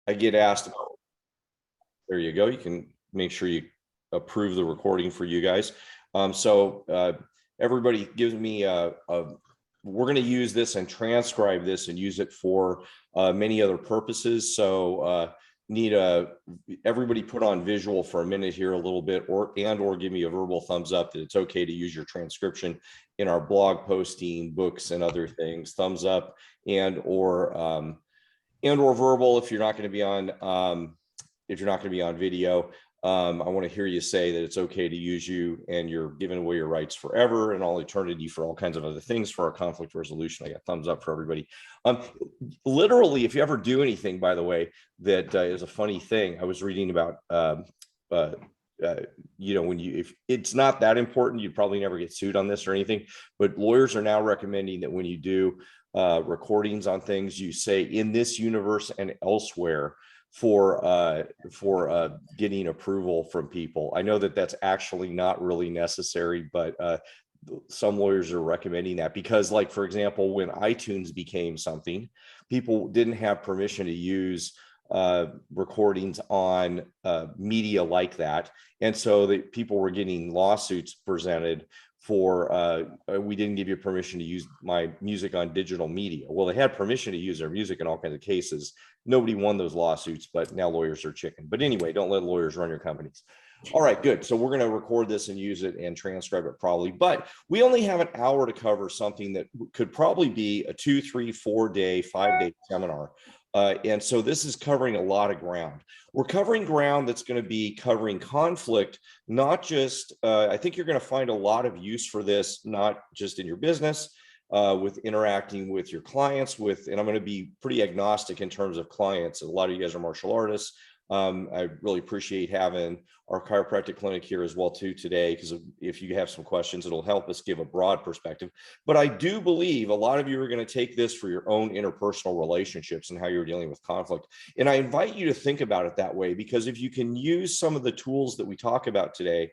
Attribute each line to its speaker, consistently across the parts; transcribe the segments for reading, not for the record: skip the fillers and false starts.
Speaker 1: I get asked about, there you go. You can make sure you approve the recording for you guys. Everybody gives me we're going to use this and transcribe this and use it for many other purposes. So need everybody put on visual for a minute here a little bit, or give me a verbal thumbs up that it's okay to use your transcription in our blog posting, books, and other things. Thumbs up or verbal if you're not going to be on video. I want to hear you say that it's okay to use you and you're giving away your rights forever and all eternity for all kinds of other things for our conflict resolution. I got thumbs up for everybody. Literally, if you ever do anything, by the way, that is a funny thing. I was reading about, if it's not that important, you'd probably never get sued on this or anything, but lawyers are now recommending that when you do recordings on things, you say in this universe and elsewhere for getting approval from people. I know that that's actually not really necessary, but some lawyers are recommending that because, like, for example, when iTunes became something, people didn't have permission to use recordings on media like that. And so that people were getting lawsuits presented for we didn't give you permission to use my music on digital media. Well, they had permission to use their music in all kinds of cases. Nobody won those lawsuits, but now lawyers are chicken. But anyway, don't let lawyers run your companies. All right, good. So we're going to record this and use it and transcribe it probably, but we only have an hour to cover something that could probably be a 2, 3, 4 day, 5 day seminar. And so this is covering a lot of ground. We're covering ground that's going to be covering conflict, not just, I think you're going to find a lot of use for this, not just in your business, with interacting with your clients, and I'm going to be pretty agnostic in terms of clients. A lot of you guys are martial artists. I really appreciate having our chiropractic clinic here as well too today, because if you have some questions, it'll help us give a broad perspective. But I do believe a lot of you are going to take this for your own interpersonal relationships and how you're dealing with conflict. And I invite you to think about it that way, because if you can use some of the tools that we talk about today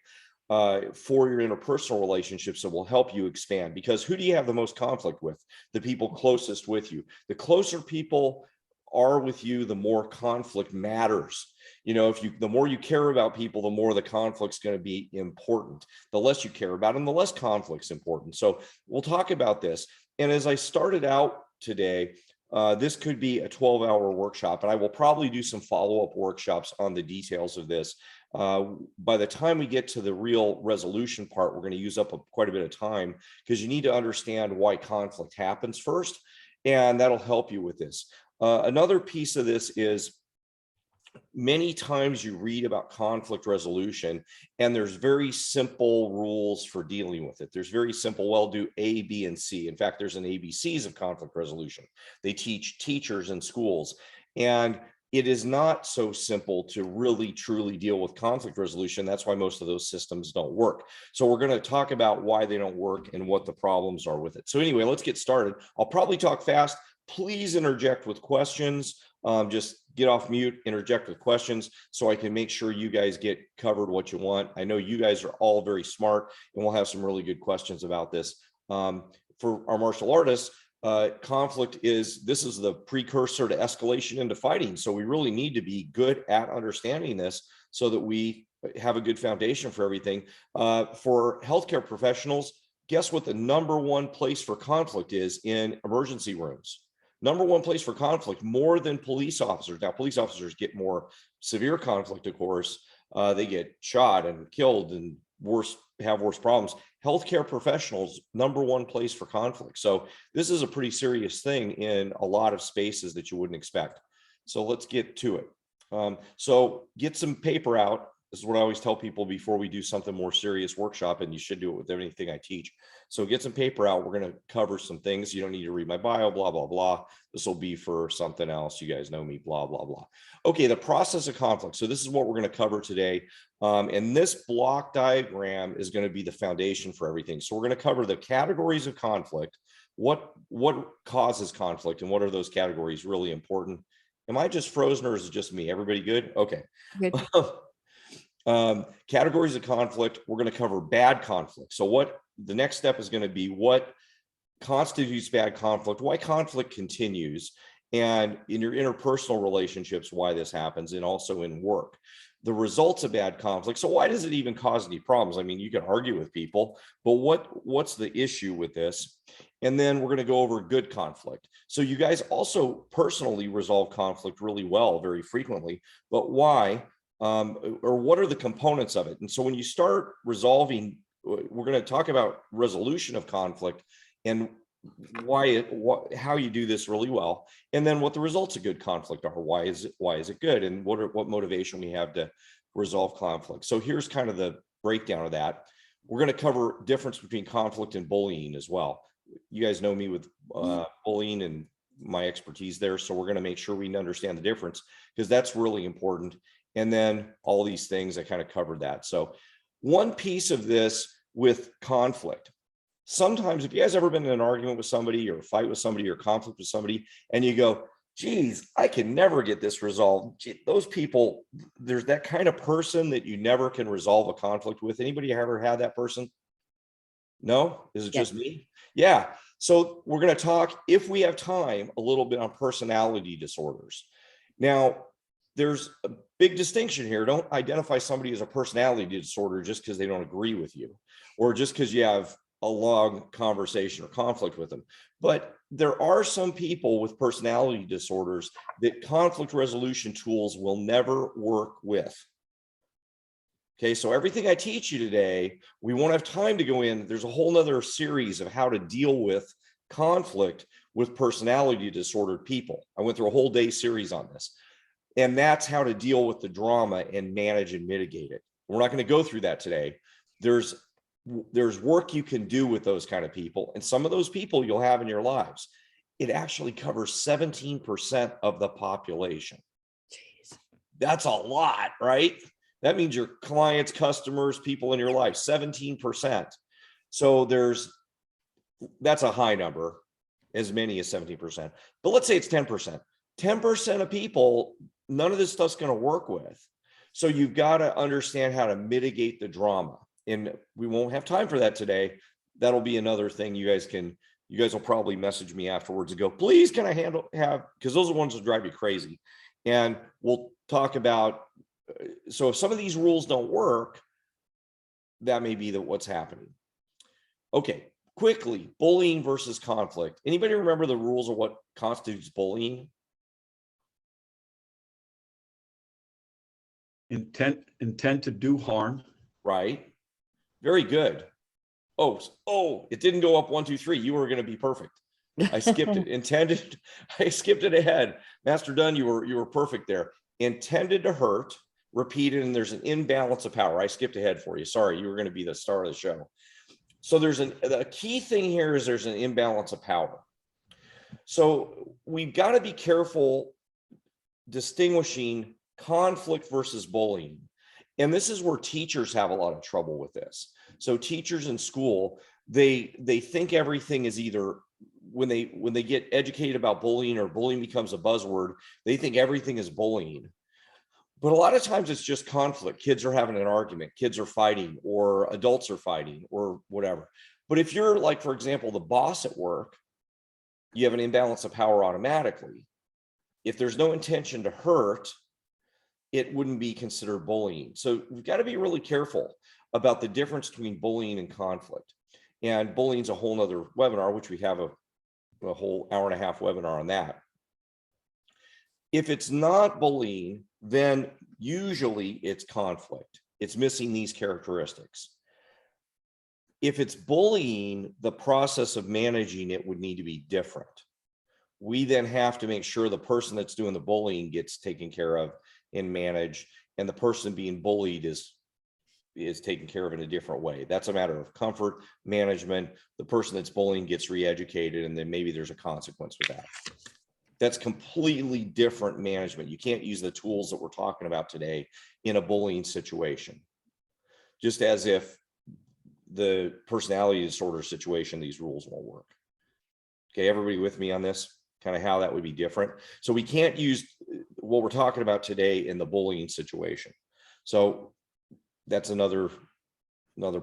Speaker 1: for your interpersonal relationships, it will help you expand. Because who do you have the most conflict with? The people closest with you. The closer people are with you, the more conflict matters. You know, the more you care about people, the more the conflict's going to be important. The less you care about them, the less conflict's important. So we'll talk about this. And as I started out today, this could be a 12-hour workshop, and I will probably do some follow-up workshops on the details of this. By the time we get to the real resolution part, we're going to use up quite a bit of time, because you need to understand why conflict happens first, and that'll help you with this. Another piece of this is many times you read about conflict resolution and there's very simple rules for dealing with it. There's very simple, well, do A, B, and C. In fact, there's an ABCs of conflict resolution. They teach teachers in schools, and it is not so simple to really truly deal with conflict resolution. That's why most of those systems don't work. So we're going to talk about why they don't work and what the problems are with it. So anyway, let's get started. I'll probably talk fast. Please interject with questions. Just get off mute, interject with questions so I can make sure you guys get covered what you want. I know you guys are all very smart, and we'll have some really good questions about this. For our martial artists, conflict is the precursor to escalation into fighting. So we really need to be good at understanding this so that we have a good foundation for everything. For healthcare professionals, guess what the number one place for conflict is? In emergency rooms. Number one place for conflict, more than police officers. Now, police officers get more severe conflict, of course. They get shot and killed and have worse problems. Healthcare professionals, number one place for conflict. So this is a pretty serious thing in a lot of spaces that you wouldn't expect. So let's get to it. So get some paper out. This is what I always tell people before we do something more serious workshop, and you should do it with anything I teach. So get some paper out. We're going to cover some things. You don't need to read my bio, blah, blah, blah. This will be for something else. You guys know me, blah, blah, blah. Okay, the process of conflict. So this is what we're going to cover today. And this block diagram is going to be the foundation for everything. So we're going to cover the categories of conflict, what causes conflict, and what are those categories really important. Am I just frozen, or is it just me? Everybody good? Okay.
Speaker 2: Good.
Speaker 1: Categories of conflict. We're going to cover bad conflict. So what the next step is going to be, what constitutes bad conflict, why conflict continues, and in your interpersonal relationships, why this happens, and also in work. The results of bad conflict. So why does it even cause any problems? I mean, you can argue with people, but what's the issue with this? And then we're going to go over good conflict. So you guys also personally resolve conflict really well, very frequently, but why? Or what are the components of it? And so when you start resolving, we're going to talk about resolution of conflict and how you do this really well, and then what the results of good conflict are. Why is it good, and what motivation we have to resolve conflict. So here's kind of the breakdown of that. We're going to cover difference between conflict and bullying as well. You guys know me with bullying and my expertise there, so we're going to make sure we understand the difference, because that's really important. And then all these things, I kind of covered that. So one piece of this with conflict, sometimes if you guys ever been in an argument with somebody or fight with somebody or conflict with somebody, and you go, geez, I can never get this resolved. Those people, there's that kind of person that you never can resolve a conflict with. Anybody ever had that person? No? Is it just me? Yeah. So we're going to talk, if we have time, a little bit on personality disorders. Now, there's a big distinction here. Don't identify somebody as a personality disorder just because they don't agree with you, or just because you have a long conversation or conflict with them. But there are some people with personality disorders that conflict resolution tools will never work with. Okay, so everything I teach you today, we won't have time to go in. There's a whole nother series of how to deal with conflict with personality disordered people. I went through a whole day series on this. And that's how to deal with the drama and manage and mitigate it. We're not going to go through that today. There's work you can do with those kind of people. And some of those people you'll have in your lives. It actually covers 17% of the population. Jeez. That's a lot, right? That means your clients, customers, people in your life, 17%. So that's a high number, as many as 17%. But let's say it's 10%. 10% of people, none of this stuff's going to work with. So you've got to understand how to mitigate the drama. And we won't have time for that today. That'll be another thing you guys will probably message me afterwards and go, please, can I because those are the ones that drive you crazy. And we'll talk about, so if some of these rules don't work, that may be what's happening. Okay, quickly, bullying versus conflict. Anybody remember the rules of what constitutes bullying?
Speaker 2: Intent to do harm.
Speaker 1: Right. Very good. Oh, it didn't go up 1, 2, 3. You were going to be perfect. I skipped it. I skipped it ahead. Master Dunn, you were perfect there. Intended to hurt, repeated, and there's an imbalance of power. I skipped ahead for you. Sorry, you were going to be the star of the show. So the key thing here is there's an imbalance of power. So we've got to be careful distinguishing conflict versus bullying. And this is where teachers have a lot of trouble with this. So teachers in school, they think everything is either, when they get educated about bullying or bullying becomes a buzzword, they think everything is bullying. But a lot of times it's just conflict. Kids are having an argument, kids are fighting, or adults are fighting, or whatever. But if you're, like, for example, the boss at work, you have an imbalance of power automatically. If there's no intention to hurt, it wouldn't be considered bullying. So we've got to be really careful about the difference between bullying and conflict. And bullying is a whole nother webinar, which we have a whole hour-and-a-half webinar on that. If it's not bullying, then usually it's conflict. It's missing these characteristics. If it's bullying, the process of managing it would need to be different. We then have to make sure the person that's doing the bullying gets taken care of and managed, and the person being bullied is taken care of in a different way. That's a matter of comfort management. The person that's bullying gets re-educated, and then maybe there's a consequence with that. That's completely different management. You can't use the tools that we're talking about today in a bullying situation. Just as if the personality disorder situation, these rules won't work. Okay, everybody with me on this? Kind of how that would be different. So we can't use what we're talking about today in the bullying situation. So that's another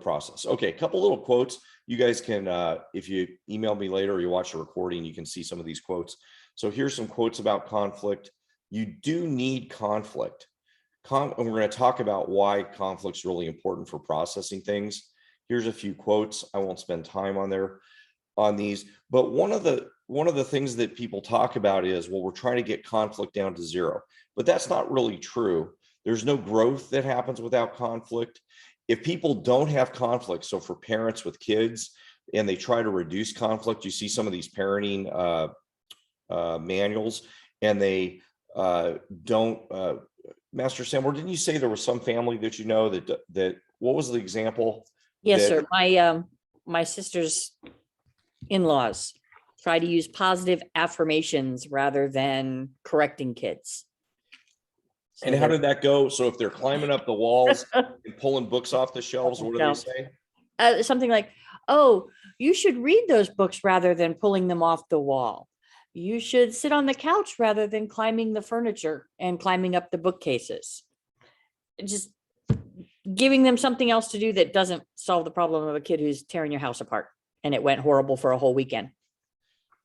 Speaker 1: process. Okay, a couple little quotes. You guys can, if you email me later or you watch the recording, you can see some of these quotes. So here's some quotes about conflict. You do need conflict. And we're going to talk about why conflict's really important for processing things. Here's a few quotes. I won't spend time on these, but one of the things that people talk about is, well, we're trying to get conflict down to zero, but that's not really true. There's no growth that happens without conflict. If people don't have conflict, so for parents with kids and they try to reduce conflict, you see some of these parenting manuals, and they don't. Master Sam, didn't you say there was some family that you know that what was the example?
Speaker 3: Yes, sir. My sister's in-laws try to use positive affirmations rather than correcting kids. So
Speaker 1: And how did that go? So if they're climbing up the walls and pulling books off the shelves, what do they say?
Speaker 3: Something like, oh, you should read those books rather than pulling them off the wall. You should sit on the couch rather than climbing the furniture and climbing up the bookcases. Just giving them something else to do that doesn't solve the problem of a kid who's tearing your house apart and it went horrible for a whole weekend.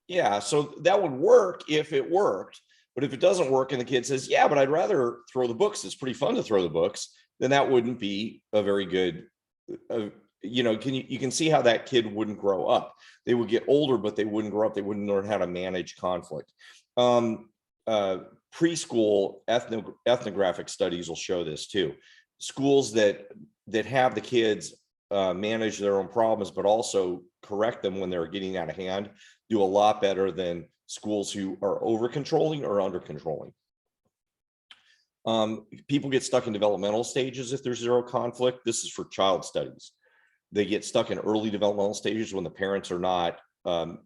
Speaker 1: Yeah, so that would work if it worked. But if it doesn't work and the kid says, yeah, but I'd rather throw the books, it's pretty fun to throw the books, then that wouldn't be a very good, you can see how that kid wouldn't grow up. They would get older, but they wouldn't grow up. They wouldn't learn how to manage conflict. Preschool ethnographic studies will show this too. Schools that have the kids manage their own problems, but also correct them when they're getting out of hand, do a lot better than schools who are over controlling or under controlling. People get stuck in developmental stages if there's zero conflict. This is for child studies. They get stuck in early developmental stages when the parents are not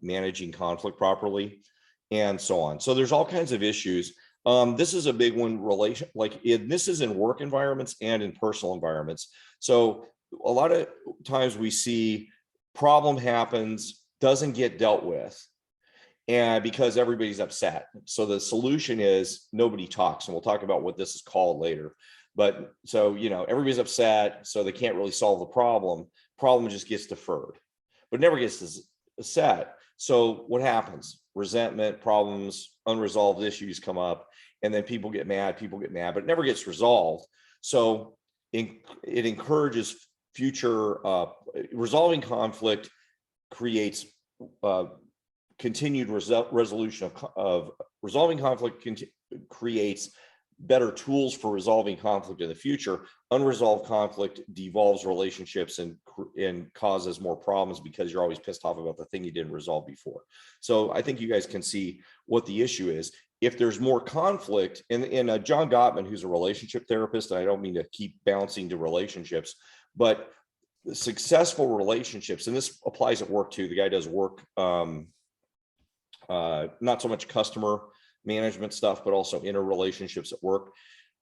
Speaker 1: managing conflict properly, and so on. So there's all kinds of issues. This is a big one, this is in work environments and in personal environments. So a lot of times we see problem happens, doesn't get dealt with, and because everybody's upset. So the solution is nobody talks, and we'll talk about what this is called later. But so, everybody's upset, so they can't really solve the problem. Problem just gets deferred, but never gets set. So what happens? Resentment, problems, unresolved issues come up, and then people get mad, but it never gets resolved. So it encourages future resolving conflict, creates continued resolution of resolving conflict, creates better tools for resolving conflict in the future. Unresolved conflict devolves relationships and causes more problems because you're always pissed off about the thing you didn't resolve before. So I think you guys can see what the issue is. If there's more conflict, and John Gottman, who's a relationship therapist, and I don't mean to keep bouncing to relationships, but successful relationships, and this applies at work too. The guy does work, not so much customer management stuff, but also interrelationships at work.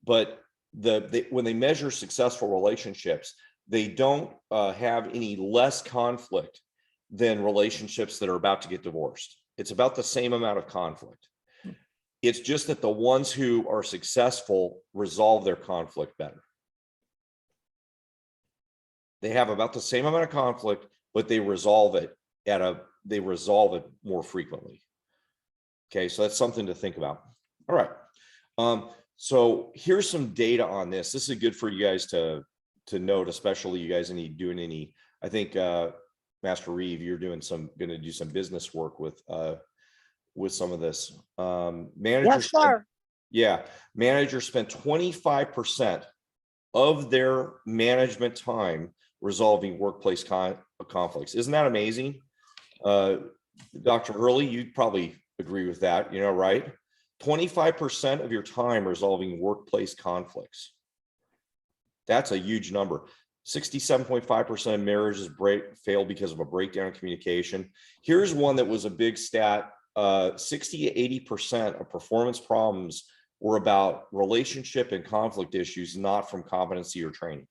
Speaker 1: But when they measure successful relationships, they don't have any less conflict than relationships that are about to get divorced. It's about the same amount of conflict. It's just that the ones who are successful resolve their conflict better. They have about the same amount of conflict, but they resolve it more frequently. Okay, so that's something to think about. All right. So here's some data on this. This is good for you guys to note, especially you guys doing any. I think Master Reeve, you're going to do some business work with some of this. Managers, yes, managers spent 25% of their management time resolving workplace conflicts. Isn't that amazing? Dr. Hurley, you'd probably agree with that, right? 25% of your time resolving workplace conflicts. That's a huge number. 67.5% of marriages fail because of a breakdown in communication. Here's one that was a big stat. 60 to 80% of performance problems were about relationship and conflict issues, not from competency or training.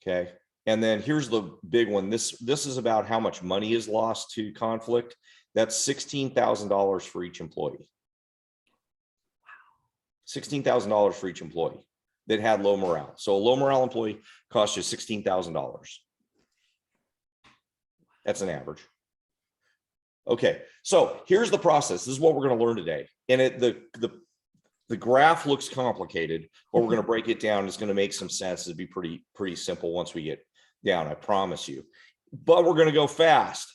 Speaker 1: Okay. And then here's the big one. This is about how much money is lost to conflict. That's $16,000 for each employee. $16,000 for each employee that had low morale. So a low morale employee costs you $16,000. That's an average. Okay, so here's the process. This is what we're going to learn today. And the graph looks complicated, but we're going to break it down. It's going to make some sense. It'll be pretty simple once we get down, I promise you. But we're going to go fast.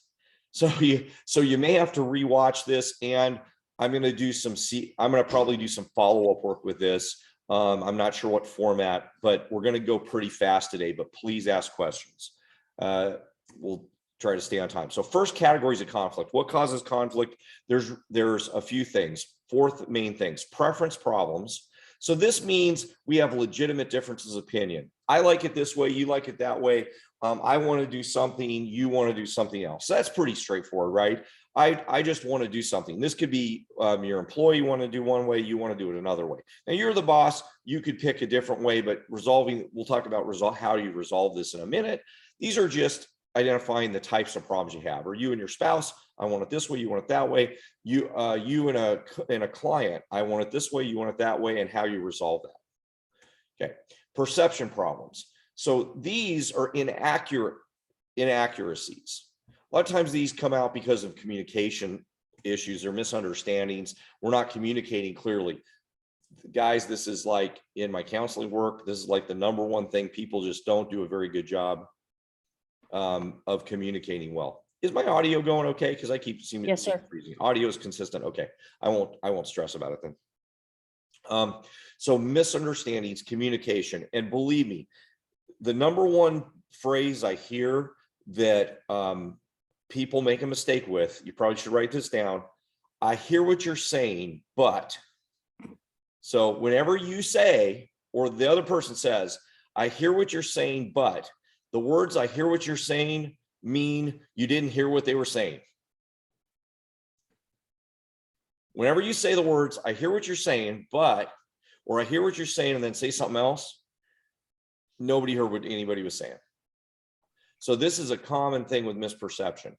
Speaker 1: So you may have to rewatch this, and I'm going to probably do some follow-up work with this. I'm not sure what format, but we're going to go pretty fast today, but please ask questions. We'll try to stay on time. So first, categories of conflict. What causes conflict? There's a few things. Fourth main things: preference problems. So this means we have legitimate differences of opinion. I like it this way, you like it that way. I want to do something, you want to do something else. So that's pretty straightforward, right? I just want to do something. This could be your employee want to do one way, you want to do it another way. Now you're the boss, you could pick a different way, but we'll talk about how you resolve this in a minute. These are just identifying the types of problems you have. Or you and your spouse, I want it this way, you want it that way. You and a client, I want it this way, you want it that way, and how you resolve that. Okay, perception problems. So these are inaccuracies. A lot of times these come out because of communication issues or misunderstandings. We're not communicating clearly. Guys, this is like in my counseling work, this is like the number one thing. People just don't do a very good job of communicating well. Is my audio going okay? Because I keep seeing
Speaker 3: Yes, sir.
Speaker 1: freezing. Audio is consistent. Okay, I won't stress about it then. So misunderstandings, communication, and believe me, the number one phrase I hear that people make a mistake with, you probably should write this down. I hear what you're saying, but. So whenever you say, or the other person says, I hear what you're saying, but, the words I hear what you're saying mean you didn't hear what they were saying. Whenever you say the words, I hear what you're saying, but, or I hear what you're saying, and then say something else, nobody heard what anybody was saying. So this is a common thing with misperception.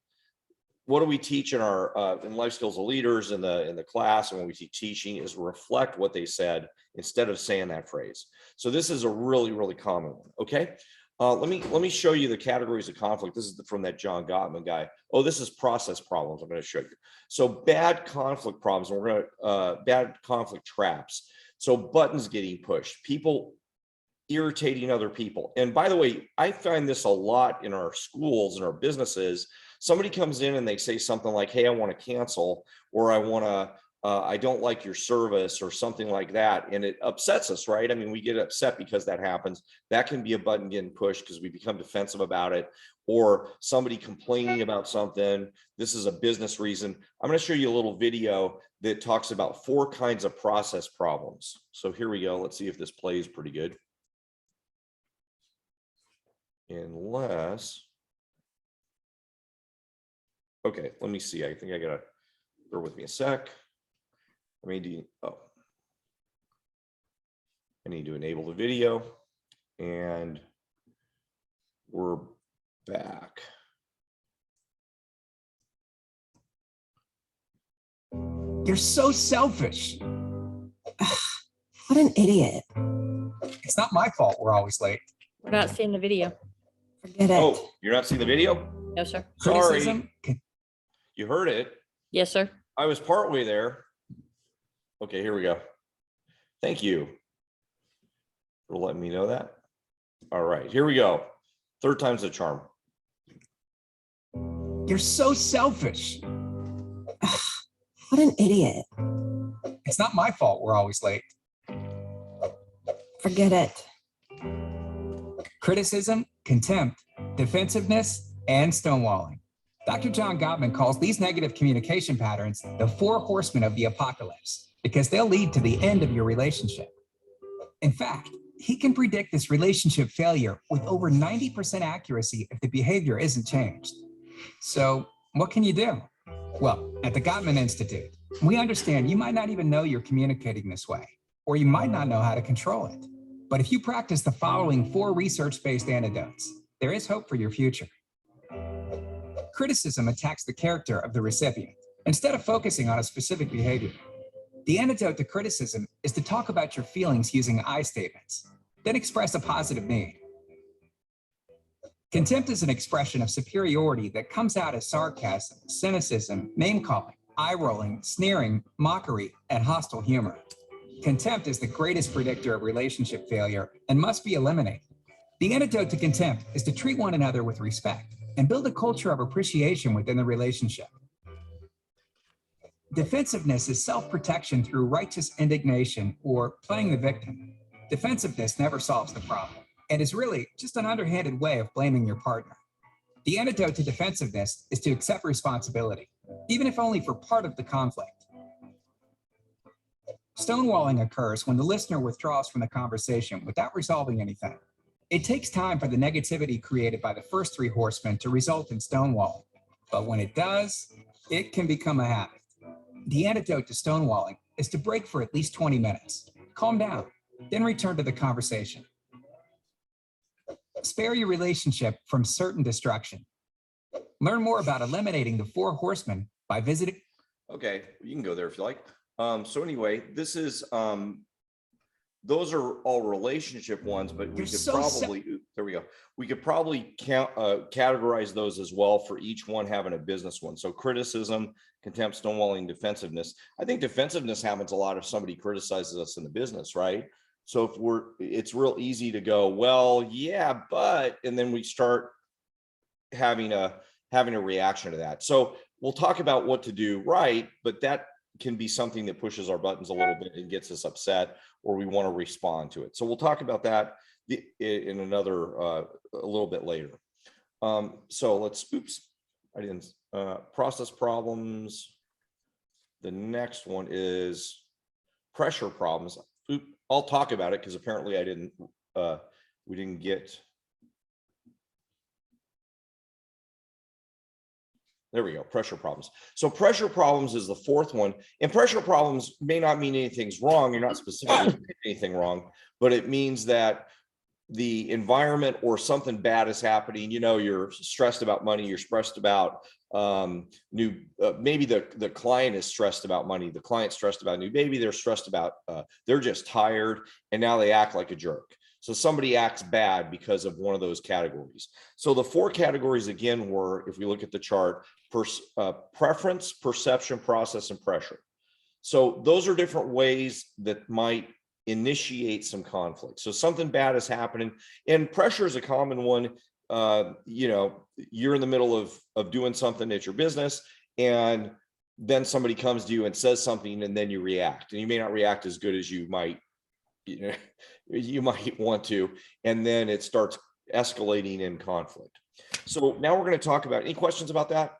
Speaker 1: What do we teach in our in life skills of leaders in the class, and when we teach teaching, is reflect what they said instead of saying that phrase. So this is a really common one. Okay. Let me show you the categories of conflict. This is from that John Gottman guy. Oh, this is process problems. I'm going to show you. So bad conflict problems. And we're going to bad conflict traps. So buttons getting pushed, people irritating other people. And by the way, I find this a lot in our schools and our businesses. Somebody comes in and they say something like, hey, I want to cancel, or I don't like your service, or something like that. And it upsets us, right? I mean, we get upset because that happens. That can be a button getting pushed because we become defensive about it, or somebody complaining about something. This is a business reason. I'm going to show you a little video that talks about 4 kinds of process problems. So here we go. Let's see if this plays pretty good. Unless, okay, let me see. I think I gotta, bear with me a sec. I need to enable the video, and we're back.
Speaker 4: You're so selfish. What an idiot. It's not my fault we're always late.
Speaker 3: We're not seeing the video.
Speaker 4: Forget it.
Speaker 1: Oh, you're not seeing the video?
Speaker 3: No, sir.
Speaker 1: Sorry.
Speaker 4: Criticism
Speaker 1: You heard it.
Speaker 3: Yes, sir.
Speaker 1: I was partway there. Okay, here we go. Thank you for letting me know that. All right, here we go. 3rd time's the charm.
Speaker 4: You're so selfish.
Speaker 5: What an idiot.
Speaker 4: It's not my fault we're always late.
Speaker 5: Forget it.
Speaker 4: Criticism, contempt, defensiveness, and stonewalling. Dr. John Gottman calls these negative communication patterns the 4 horsemen of the apocalypse, because they'll lead to the end of your relationship. In fact, he can predict this relationship failure with over 90% accuracy if the behavior isn't changed. So what can you do? Well, at the Gottman Institute, we understand you might not even know you're communicating this way, or you might not know how to control it. But if you practice the following 4 research-based antidotes, there is hope for your future. Criticism attacks the character of the recipient instead of focusing on a specific behavior. The antidote to criticism is to talk about your feelings using I statements, then express a positive need. Contempt is an expression of superiority that comes out as sarcasm, cynicism, name-calling, eye-rolling, sneering, mockery, and hostile humor. Contempt is the greatest predictor of relationship failure and must be eliminated. The antidote to contempt is to treat one another with respect and build a culture of appreciation within the relationship. Defensiveness is self-protection through righteous indignation or playing the victim. Defensiveness never solves the problem and is really just an underhanded way of blaming your partner. The antidote to defensiveness is to accept responsibility, even if only for part of the conflict. Stonewalling occurs when the listener withdraws from the conversation without resolving anything. It takes time for the negativity created by the first three horsemen to result in stonewalling, but when it does, it can become a habit. The antidote to stonewalling is to break for at least 20 minutes, calm down, then return to the conversation. Spare your relationship from certain destruction. Learn more about eliminating the four horsemen by visiting.
Speaker 1: Okay, you can go there if you like. So anyway, this is those are all relationship ones, but we could probably there we go. We could probably categorize those as well for each one having a business one. So criticism, contempt, stonewalling, defensiveness. I think defensiveness happens a lot if somebody criticizes us in the business, right? So if it's real easy to go, well, yeah, but, and then we start having a reaction to that. So we'll talk about what to do right, but that can be something that pushes our buttons a little bit and gets us upset, or we want to respond to it. So we'll talk about that in another a little bit later. So let's, process problems. The next one is pressure problems. I'll talk about it because apparently we didn't get. There we go, pressure problems. So pressure problems is the fourth one. And pressure problems may not mean anything's wrong. You're not specifically doing anything wrong, but it means that the environment or something bad is happening. You know, you're stressed about money, you're stressed about maybe the client is stressed about money, the client's stressed about maybe they're stressed about, they're just tired and now they act like a jerk. So somebody acts bad because of one of those categories. So the four categories again were, if we look at the chart, preference, perception, process, and pressure. So those are different ways that might initiate some conflict. So something bad is happening, and pressure is a common one. You know, you're in the middle of doing something at your business, and then somebody comes to you and says something, and then you react, and you may not react as good as you might, you might want to, and then it starts escalating in conflict. So now we're going to talk about, any questions about that?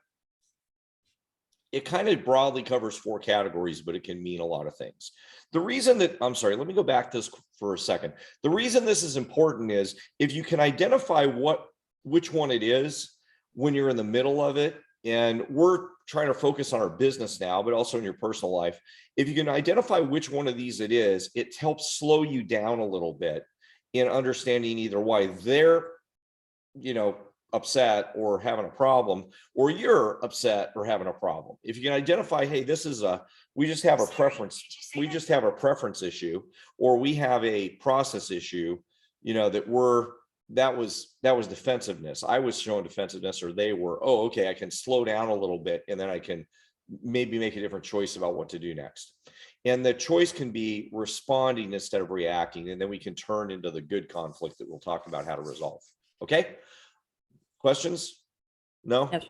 Speaker 1: It kind of broadly covers four categories, but it can mean a lot of things. The reason that, I'm sorry, let me go back to this for a second. The reason this is important is if you can identify which one it is when you're in the middle of it, and we're trying to focus on our business now, but also in your personal life. If you can identify which one of these it is, it helps slow you down a little bit in understanding either why they're, upset or having a problem, or you're upset or having a problem. If you can identify, hey, this is we just have a preference issue, or we have a process issue, that was defensiveness. I was showing defensiveness, or they were, oh, okay, I can slow down a little bit, and then I can maybe make a different choice about what to do next. And the choice can be responding instead of reacting, and then we can turn into the good conflict that we'll talk about how to resolve. Okay. Questions? No?
Speaker 3: Yes.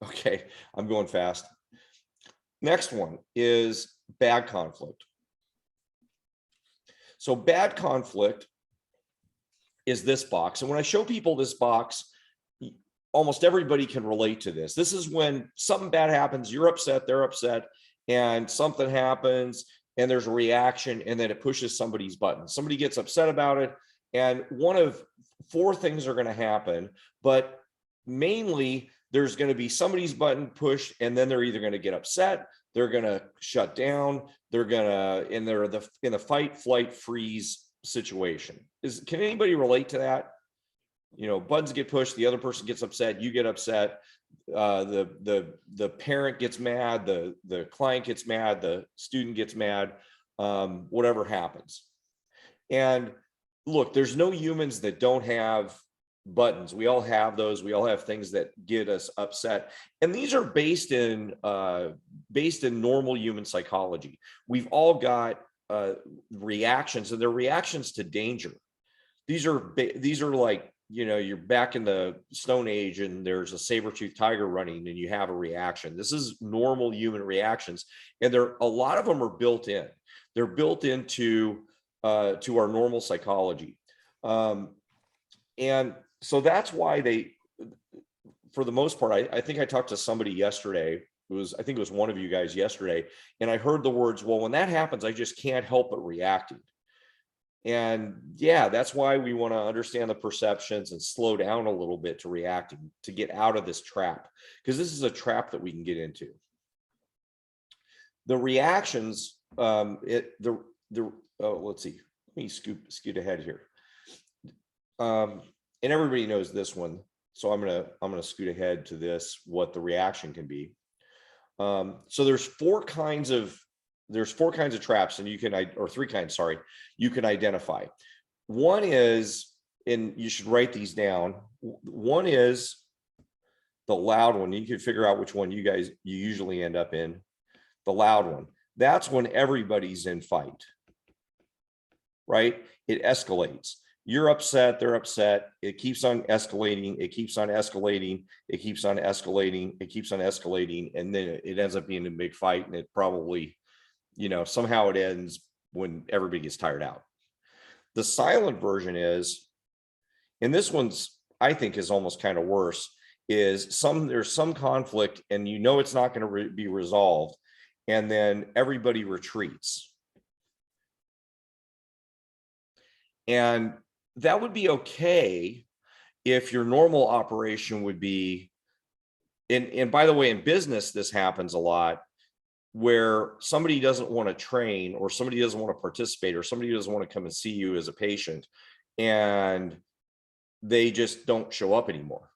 Speaker 1: Okay, I'm going fast. Next one is bad conflict. So bad conflict is this box. And when I show people this box, almost everybody can relate to this. This is when something bad happens, you're upset, they're upset, and something happens, and there's a reaction, and then it pushes somebody's button. Somebody gets upset about it, and one of four things are going to happen, but mainly there's going to be somebody's button pushed, and then they're either going to get upset, they're going to shut down, they're in the fight, flight, freeze situation. Can anybody relate to that? Buttons get pushed, the other person gets upset, you get upset, the parent gets mad, the client gets mad, the student gets mad, whatever happens. And look, there's no humans that don't have buttons. We all have those. We all have things that get us upset. And these are based in normal human psychology. We've all got reactions, and they're reactions to danger. These are like, you know, you're back in the Stone Age and there's a saber-toothed tiger running and you have a reaction. This is normal human reactions. And a lot of them are built in. They're built into to our normal psychology. And so that's why for the most part, I think I talked to somebody yesterday. I think it was one of you guys yesterday. And I heard the words, well, when that happens, I just can't help but reacting. And yeah, that's why we want to understand the perceptions and slow down a little bit to reacting, to get out of this trap, because this is a trap that we can get into. The reactions, let's see, let me scoot ahead here. And everybody knows this one, so I'm gonna scoot ahead to this, what the reaction can be. So there's four kinds of traps, and you can, or three kinds, sorry, you can identify. One is, and you should write these down. One is the loud one. You can figure out which one you usually end up in. The loud one. That's when everybody's in fight, right? It escalates. You're upset, they're upset. It keeps on escalating. It keeps on escalating. It keeps on escalating. It keeps on escalating. And then it ends up being a big fight, and it probably, you know, somehow it ends when everybody gets tired out. The silent version is, and this one's, I think, is almost kind of worse, is there's some conflict and you know it's not going to be resolved, and then everybody retreats. And that would be okay if your normal operation would be, and by the way, in business, this happens a lot, where somebody doesn't want to train, or somebody doesn't want to participate, or somebody doesn't want to come and see you as a patient, and they just don't show up anymore.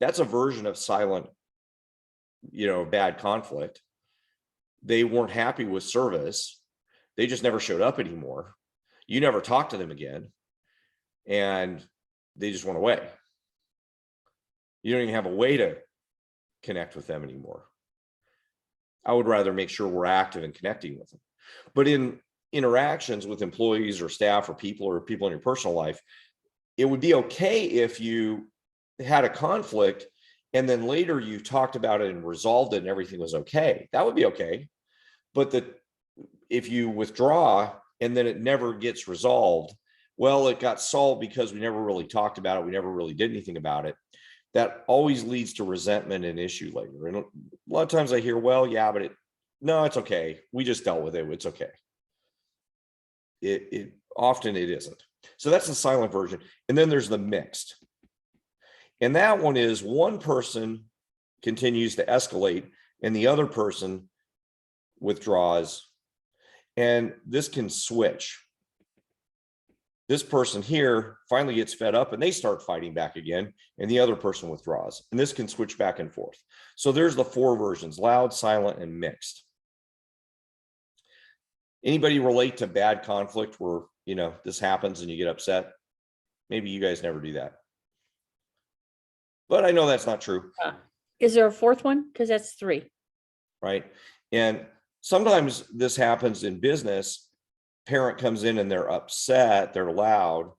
Speaker 1: That's a version of silent, you know, bad conflict. They weren't happy with service. They just never showed up anymore. You never talked to them again, and they just went away. You don't even have a way to connect with them anymore. I would rather make sure we're active and connecting with them. But in interactions with employees or staff or people in your personal life, it would be okay if you had a conflict and then later you talked about it and resolved it and everything was okay. That would be okay. But if you withdraw and then it never gets resolved, well, it got solved because we never really talked about it. We never really did anything about it. That always leads to resentment and issue later. And a lot of times I hear, well, yeah, but no, it's okay. We just dealt with it. It's okay. It often it isn't. So that's the silent version. And then there's the mixed. And that one is one person continues to escalate and the other person withdraws. And this can switch. This person here finally gets fed up and they start fighting back again, and the other person withdraws. And this can switch back and forth. So there's the four versions: loud, silent, and mixed. Anybody relate to bad conflict where, you know, this happens and you get upset? Maybe you guys never do that. But I know that's not true.
Speaker 3: Is there a fourth one? Because that's three.
Speaker 1: Right. And sometimes this happens in business. Parent comes in and they're upset, they're loud.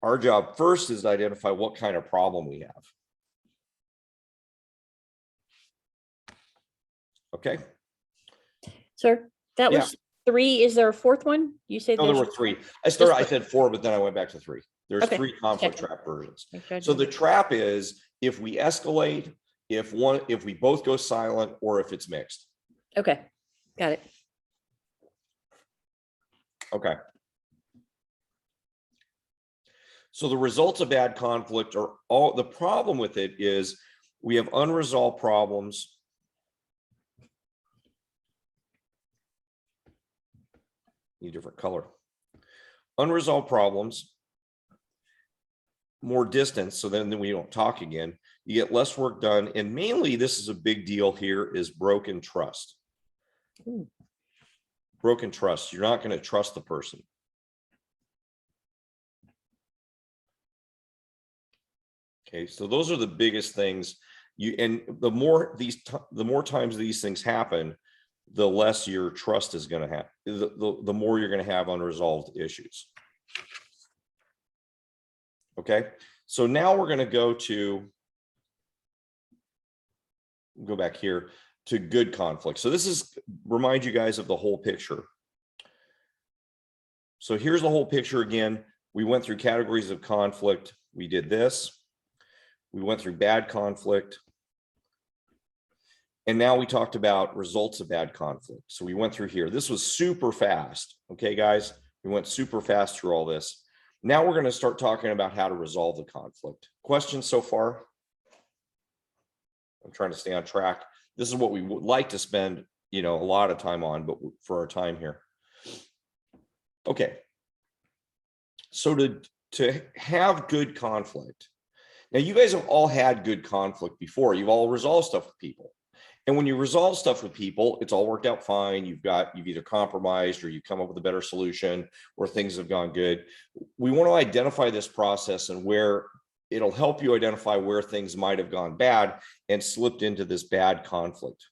Speaker 1: Our job first is to identify what kind of problem we have. Okay.
Speaker 3: Sir, that was three. Is there a fourth one? You said
Speaker 1: no, there were three. I said four, but then I went back to three. There's three conflict trap versions. So the trap is if we escalate, if we both go silent, or if it's mixed.
Speaker 3: Okay, got it.
Speaker 1: Okay. So the results of bad conflict are all, the problem with it is we have unresolved problems. Need a different color. Unresolved problems, more distance, so then we don't talk again. You get less work done, and mainly this is a big deal here, is broken trust.
Speaker 3: Ooh.
Speaker 1: Broken trust. You're not going to trust the person. Okay, so those are the biggest things. And the more times these things happen, the less your trust is going to have, the more you're going to have unresolved issues. Okay, so now we're going to go back here to good conflict. So this is remind you guys of the whole picture. So here's the whole picture again. We went through categories of conflict. We did this. We went through bad conflict. And now we talked about results of bad conflict. So we went through here. This was super fast. Okay, guys, we went super fast through all this. Now we're going to start talking about how to resolve the conflict. Questions so far? I'm trying to stay on track. This is what we would like to spend, a lot of time on, but for our time here. Okay. So to have good conflict. Now you guys have all had good conflict before. You've all resolved stuff with people. And when you resolve stuff with people, it's all worked out fine. You've either compromised or you come up with a better solution or things have gone good. We want to identify this process and where it'll help you identify where things might have gone bad and slipped into this bad conflict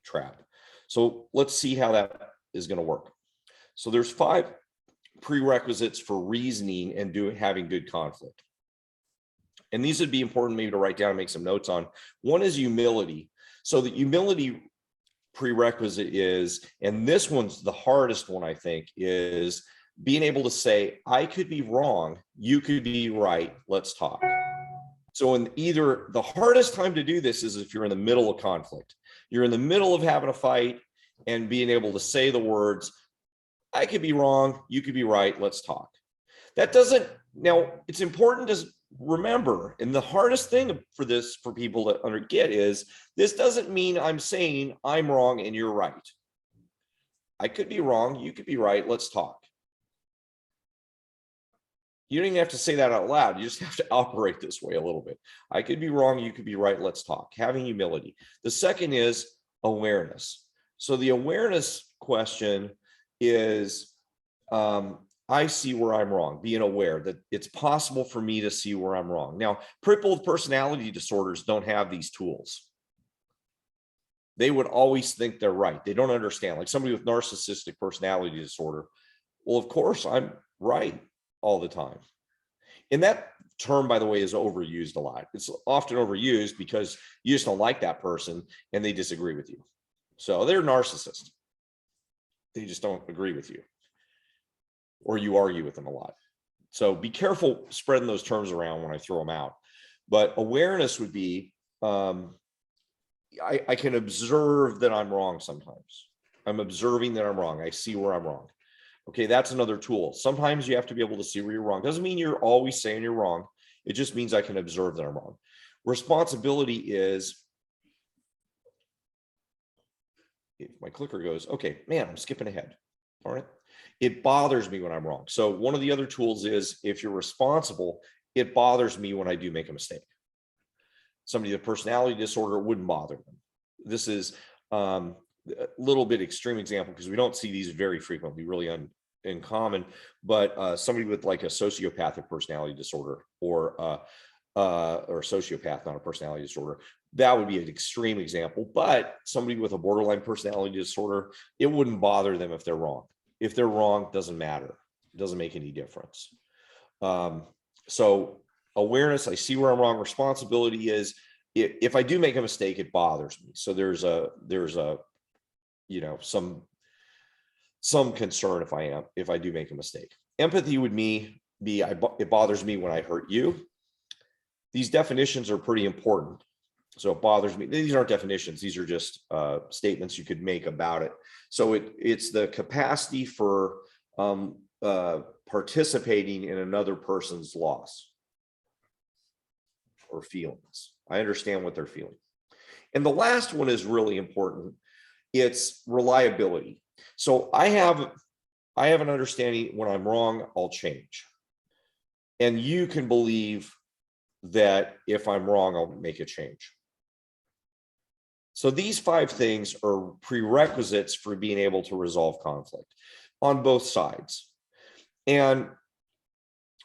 Speaker 1: trap. So let's see how that is going to work. So there's 5 prerequisites for reasoning and having good conflict. And these would be important maybe to write down and make some notes on. One is humility. So the humility prerequisite is, and this one's the hardest one, I think, is being able to say, I could be wrong, you could be right, let's talk. So in either the hardest time to do this is if you're in the middle of conflict. You're in the middle of having a fight and being able to say the words, I could be wrong, you could be right, let's talk. That doesn't, now it's important to remember, and the hardest thing for people to get is, this doesn't mean I'm saying I'm wrong and you're right. I could be wrong, you could be right, let's talk. You don't even have to say that out loud. You just have to operate this way a little bit. I could be wrong, you could be right, let's talk. Having humility. The second is awareness. So the awareness question is, I see where I'm wrong, being aware that it's possible for me to see where I'm wrong. Now, people with personality disorders don't have these tools. They would always think they're right. They don't understand. Like somebody with narcissistic personality disorder, well, of course, I'm right all the time. And that term, by the way, is overused a lot. It's often overused because you just don't like that person and they disagree with you. So they're narcissists. They just don't agree with you, or you argue with them a lot. So be careful spreading those terms around when I throw them out. But awareness would be, I can observe that I'm wrong sometimes. I'm observing that I'm wrong. I see where I'm wrong. Okay, that's another tool. Sometimes you have to be able to see where you're wrong. Doesn't mean you're always saying you're wrong. It just means I can observe that I'm wrong. Responsibility is, if my clicker goes, okay, man, I'm skipping ahead. All right. It bothers me when I'm wrong. So one of the other tools is, if you're responsible, it bothers me when I do make a mistake. Somebody with a personality disorder wouldn't bother them. This is a little bit extreme example because we don't see these very frequently, really uncommon, but somebody with like a sociopathic personality disorder or sociopath, not a personality disorder, that would be an extreme example. But somebody with a borderline personality disorder, it wouldn't bother them if they're wrong. If they're wrong, doesn't matter. It doesn't make any difference. So awareness, I see where I'm wrong. Responsibility is, if I do make a mistake, it bothers me. So there's a some concern if I do make a mistake. Empathy would be it bothers me when I hurt you. These definitions are pretty important. So it bothers me. These aren't definitions. These are just statements you could make about it. So it's the capacity for participating in another person's loss or feelings. I understand what they're feeling. And the last one is really important. It's reliability. So I have an understanding when I'm wrong, I'll change. And you can believe that if I'm wrong, I'll make a change. So these 5 things are prerequisites for being able to resolve conflict on both sides. And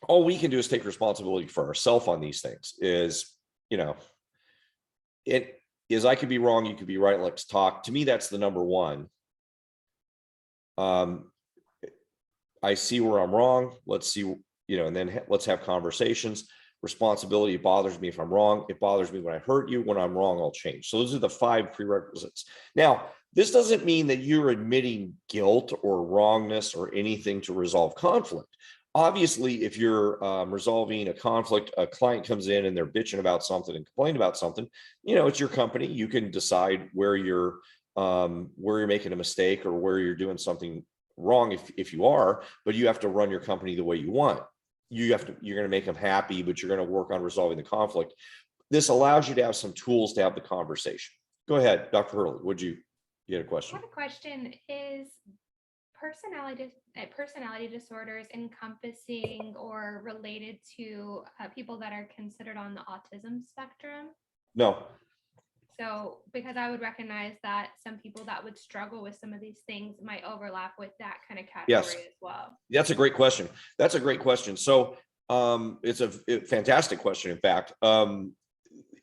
Speaker 1: all we can do is take responsibility for ourselves on these things. Is, you know, it is, I could be wrong, you could be right, let's talk. To me, that's the number one. I see where I'm wrong. Let's see, you know, and then let's have conversations. Responsibility, it bothers me if I'm wrong. It bothers me when I hurt you. When I'm wrong, I'll change. So those are the 5 prerequisites. Now, this doesn't mean that you're admitting guilt or wrongness or anything to resolve conflict. Obviously, if you're resolving a conflict, a client comes in and they're bitching about something and complaining about something, you know, it's your company. You can decide where you're making a mistake or where you're doing something wrong if you are, but you have to run your company the way you want. You're going to make them happy, but you're going to work on resolving the conflict. This allows you to have some tools to have the conversation. Go ahead, Dr. Hurley. You had a question?
Speaker 6: I have a question. Is personality disorders encompassing or related to people that are considered on the autism spectrum?
Speaker 1: No.
Speaker 6: So, because I would recognize that some people that would struggle with some of these things might overlap with that kind of category
Speaker 1: Yes.
Speaker 6: as well.
Speaker 1: That's a great question. So it's a fantastic question, in fact, and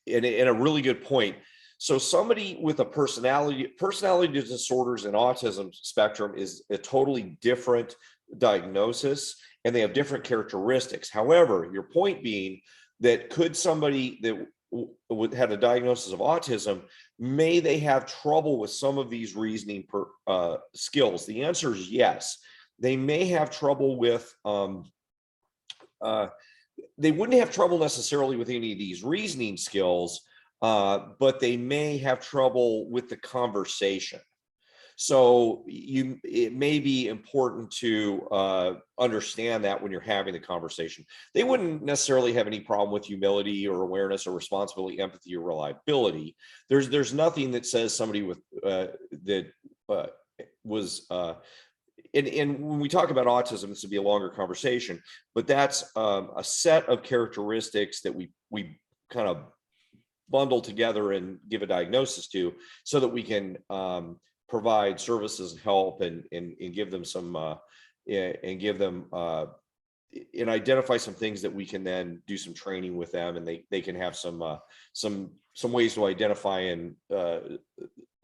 Speaker 1: a really good point. So somebody with a personality disorders and autism spectrum is a totally different diagnosis, and they have different characteristics. However, your point being that could somebody that would have a diagnosis of autism, may they have trouble with some of these reasoning skills? The answer is yes. They may have trouble with, they wouldn't have trouble necessarily with any of these reasoning skills, but they may have trouble with the conversation. So it may be important to understand that when you're having the conversation. They wouldn't necessarily have any problem with humility or awareness or responsibility, empathy, or reliability. There's nothing that says somebody with and when we talk about autism, this would be a longer conversation, but that's a set of characteristics that we kind of bundle together and give a diagnosis to, so that we can provide services and help and give them some and give them and identify some things that we can then do some training with them, and they can have some ways to identify and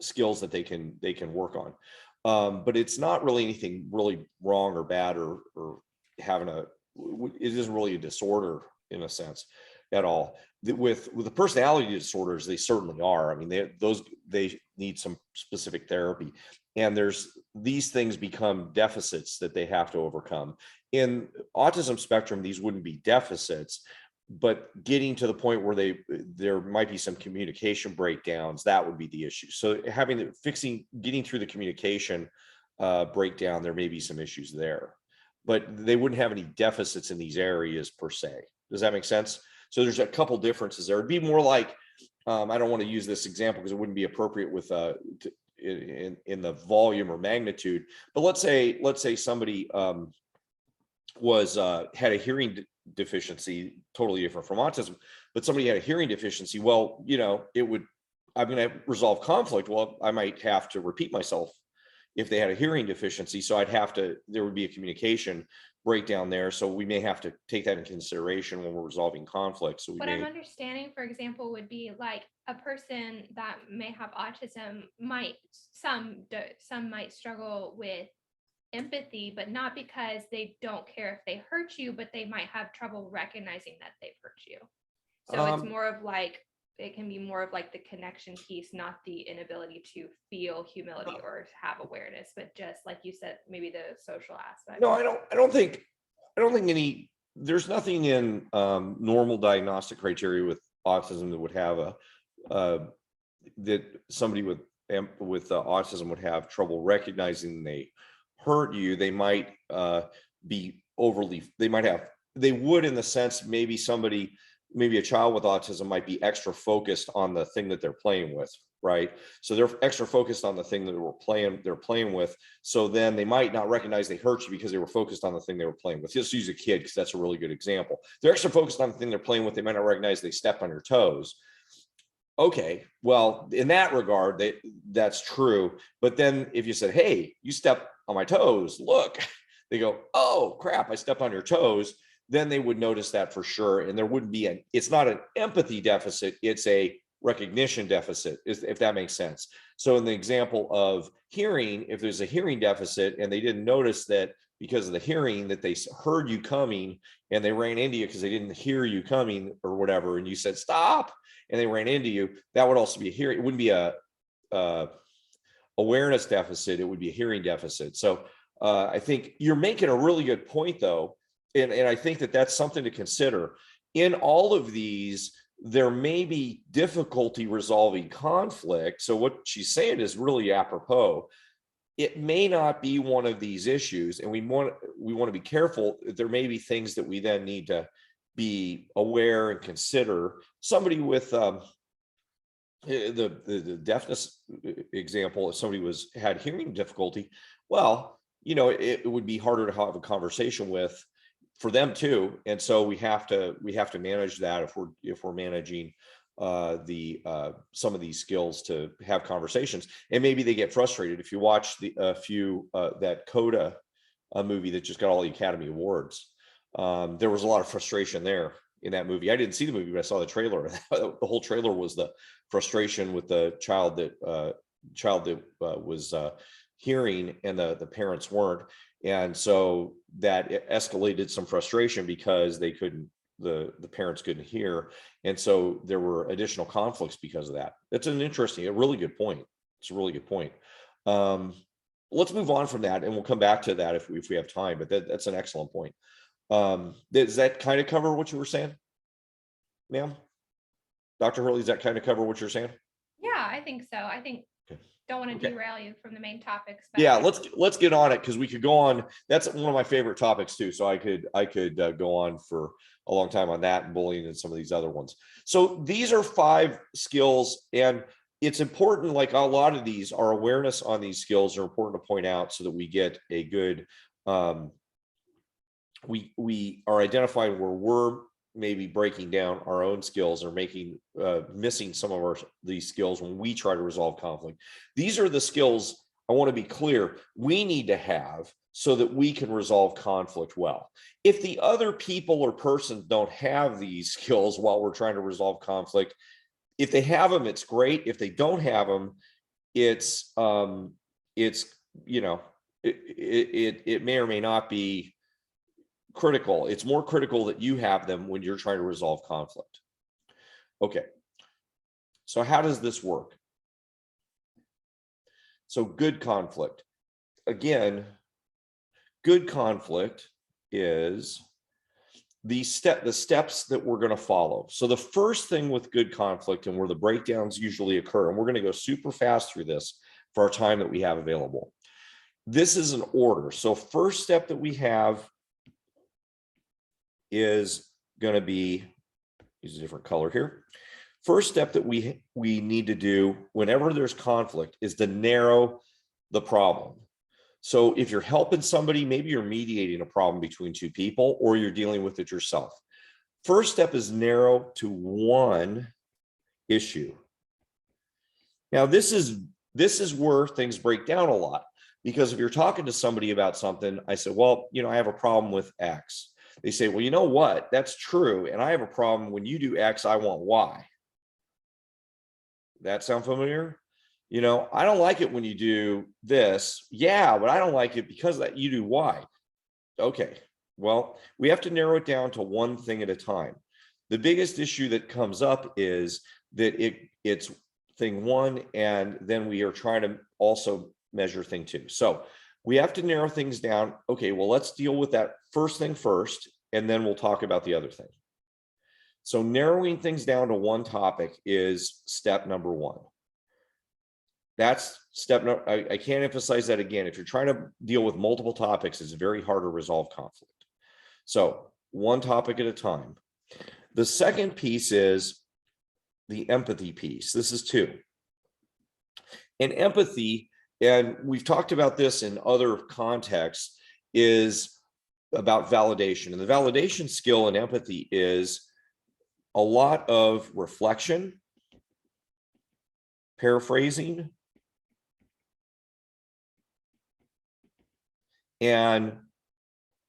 Speaker 1: skills that they can work on. But it's not really anything really wrong or bad or having it isn't really a disorder in a sense at all. With the personality disorders, they certainly are. I mean, they need some specific therapy, and these things become deficits that they have to overcome. In autism spectrum, these wouldn't be deficits, but getting to the point where there might be some communication breakdowns, that would be the issue. So getting through the communication breakdown, there may be some issues there, but they wouldn't have any deficits in these areas per se. Does that make sense? So there's a couple differences there. It'd be more like, I don't want to use this example because it wouldn't be appropriate with in the volume or magnitude, but let's say somebody had a hearing deficiency, totally different from autism, but somebody had a hearing deficiency. Well, you know, I'm going to resolve conflict. Well, I might have to repeat myself if they had a hearing deficiency. So there would be a communication breakdown there. So we may have to take that into consideration when we're resolving conflict. So
Speaker 6: what I'm understanding, for example, would be like a person that may have autism some might struggle with empathy, but not because they don't care if they hurt you, but they might have trouble recognizing that they've hurt you. So it's more of like, it can be more of like the connection piece, not the inability to feel humility or have awareness, but just like you said, maybe the social aspect.
Speaker 1: No, I don't think there's nothing in normal diagnostic criteria with autism that would have that somebody with autism would have trouble recognizing they hurt you. They might be they would, in the sense, maybe a child with autism might be extra focused on the thing that they're playing with, right? So they're extra focused on the thing that they're playing with. So then they might not recognize they hurt you because they were focused on the thing they were playing with. Just use a kid because that's a really good example. They're extra focused on the thing they're playing with. They might not recognize they stepped on your toes. Okay, well, in that regard, that's true. But then if you said, hey, you stepped on my toes, look, they go, oh crap, I stepped on your toes. then they would notice that for sure. And there wouldn't be it's not an empathy deficit, it's a recognition deficit, if that makes sense. So in the example of hearing, if there's a hearing deficit and they didn't notice that because of the hearing that they heard you coming and they ran into you because they didn't hear you coming or whatever, and you said stop and they ran into you, that would also be a hearing. It wouldn't be a awareness deficit, it would be a hearing deficit. So I think you're making a really good point though, and I think that that's something to consider. In all of these, there may be difficulty resolving conflict. So what she's saying is really apropos. It may not be one of these issues, and we want to be careful. There may be things that we then need to be aware and consider. Somebody with the deafness example, if somebody had hearing difficulty, well, it would be harder to have a conversation with for them too. And so we have to manage that if we're managing some of these skills to have conversations. And maybe they get frustrated. If you watch that Coda movie that just got all the Academy Awards, there was a lot of frustration there in that movie. I didn't see the movie, but I saw the trailer. The whole trailer was the frustration with the child that was hearing and the parents weren't. And so that escalated some frustration because they couldn't, the parents couldn't hear. And so there were additional conflicts because of that. That's a really good point. It's a really good point. Let's move on from that and we'll come back to that if we have time, but that's an excellent point. Does that kind of cover what you were saying, ma'am? Dr. Hurley, does that kind of cover what you're saying?
Speaker 6: Yeah, I think so. I think don't want to
Speaker 1: Okay.
Speaker 6: derail you from the main topics. But
Speaker 1: Yeah, let's get on it because we could go on. That's one of my favorite topics too. So I could go on for a long time on that and bullying and some of these other ones. So these are 5 skills, and it's important. Like a lot of these, our awareness on these skills are important to point out so that we get a good. We are identifying where we're maybe breaking down our own skills or missing some of these skills when we try to resolve conflict. These are the skills I want to be clear we need to have so that we can resolve conflict well. If the other people or persons don't have these skills while we're trying to resolve conflict, if they have them, it's great. If they don't have them, it may or may not be critical. It's more critical that you have them when you're trying to resolve conflict. Okay. So how does this work? So good conflict. Again, good conflict is the steps that we're going to follow. So the first thing with good conflict and where the breakdowns usually occur, and we're going to go super fast through this for our time that we have available. This is an order. So first step that we have is going to be, use a different color here. First step that we need to do whenever there's conflict is to narrow the problem. So if you're helping somebody, maybe you're mediating a problem between 2 people or you're dealing with it yourself. First step is narrow to one issue. Now this is where things break down a lot, because if you're talking to somebody about something, I said, well, I have a problem with X. They say, well, you know what? That's true. And I have a problem when you do X, I want Y. That sound familiar? I don't like it when you do this. Yeah, but I don't like it because that you do Y. Okay. Well, we have to narrow it down to one thing at a time. The biggest issue that comes up is that it's thing 1, and then we are trying to also measure thing 2. So we have to narrow things down. Okay, well, let's deal with that first thing first, and then we'll talk about the other thing. So narrowing things down to one topic is step number 1. That's I can't emphasize that again. If you're trying to deal with multiple topics, it's very hard to resolve conflict. So one topic at a time. The second piece is the empathy piece. This is 2. And empathy, and we've talked about this in other contexts, is about validation. And the validation skill in empathy is a lot of reflection, paraphrasing, and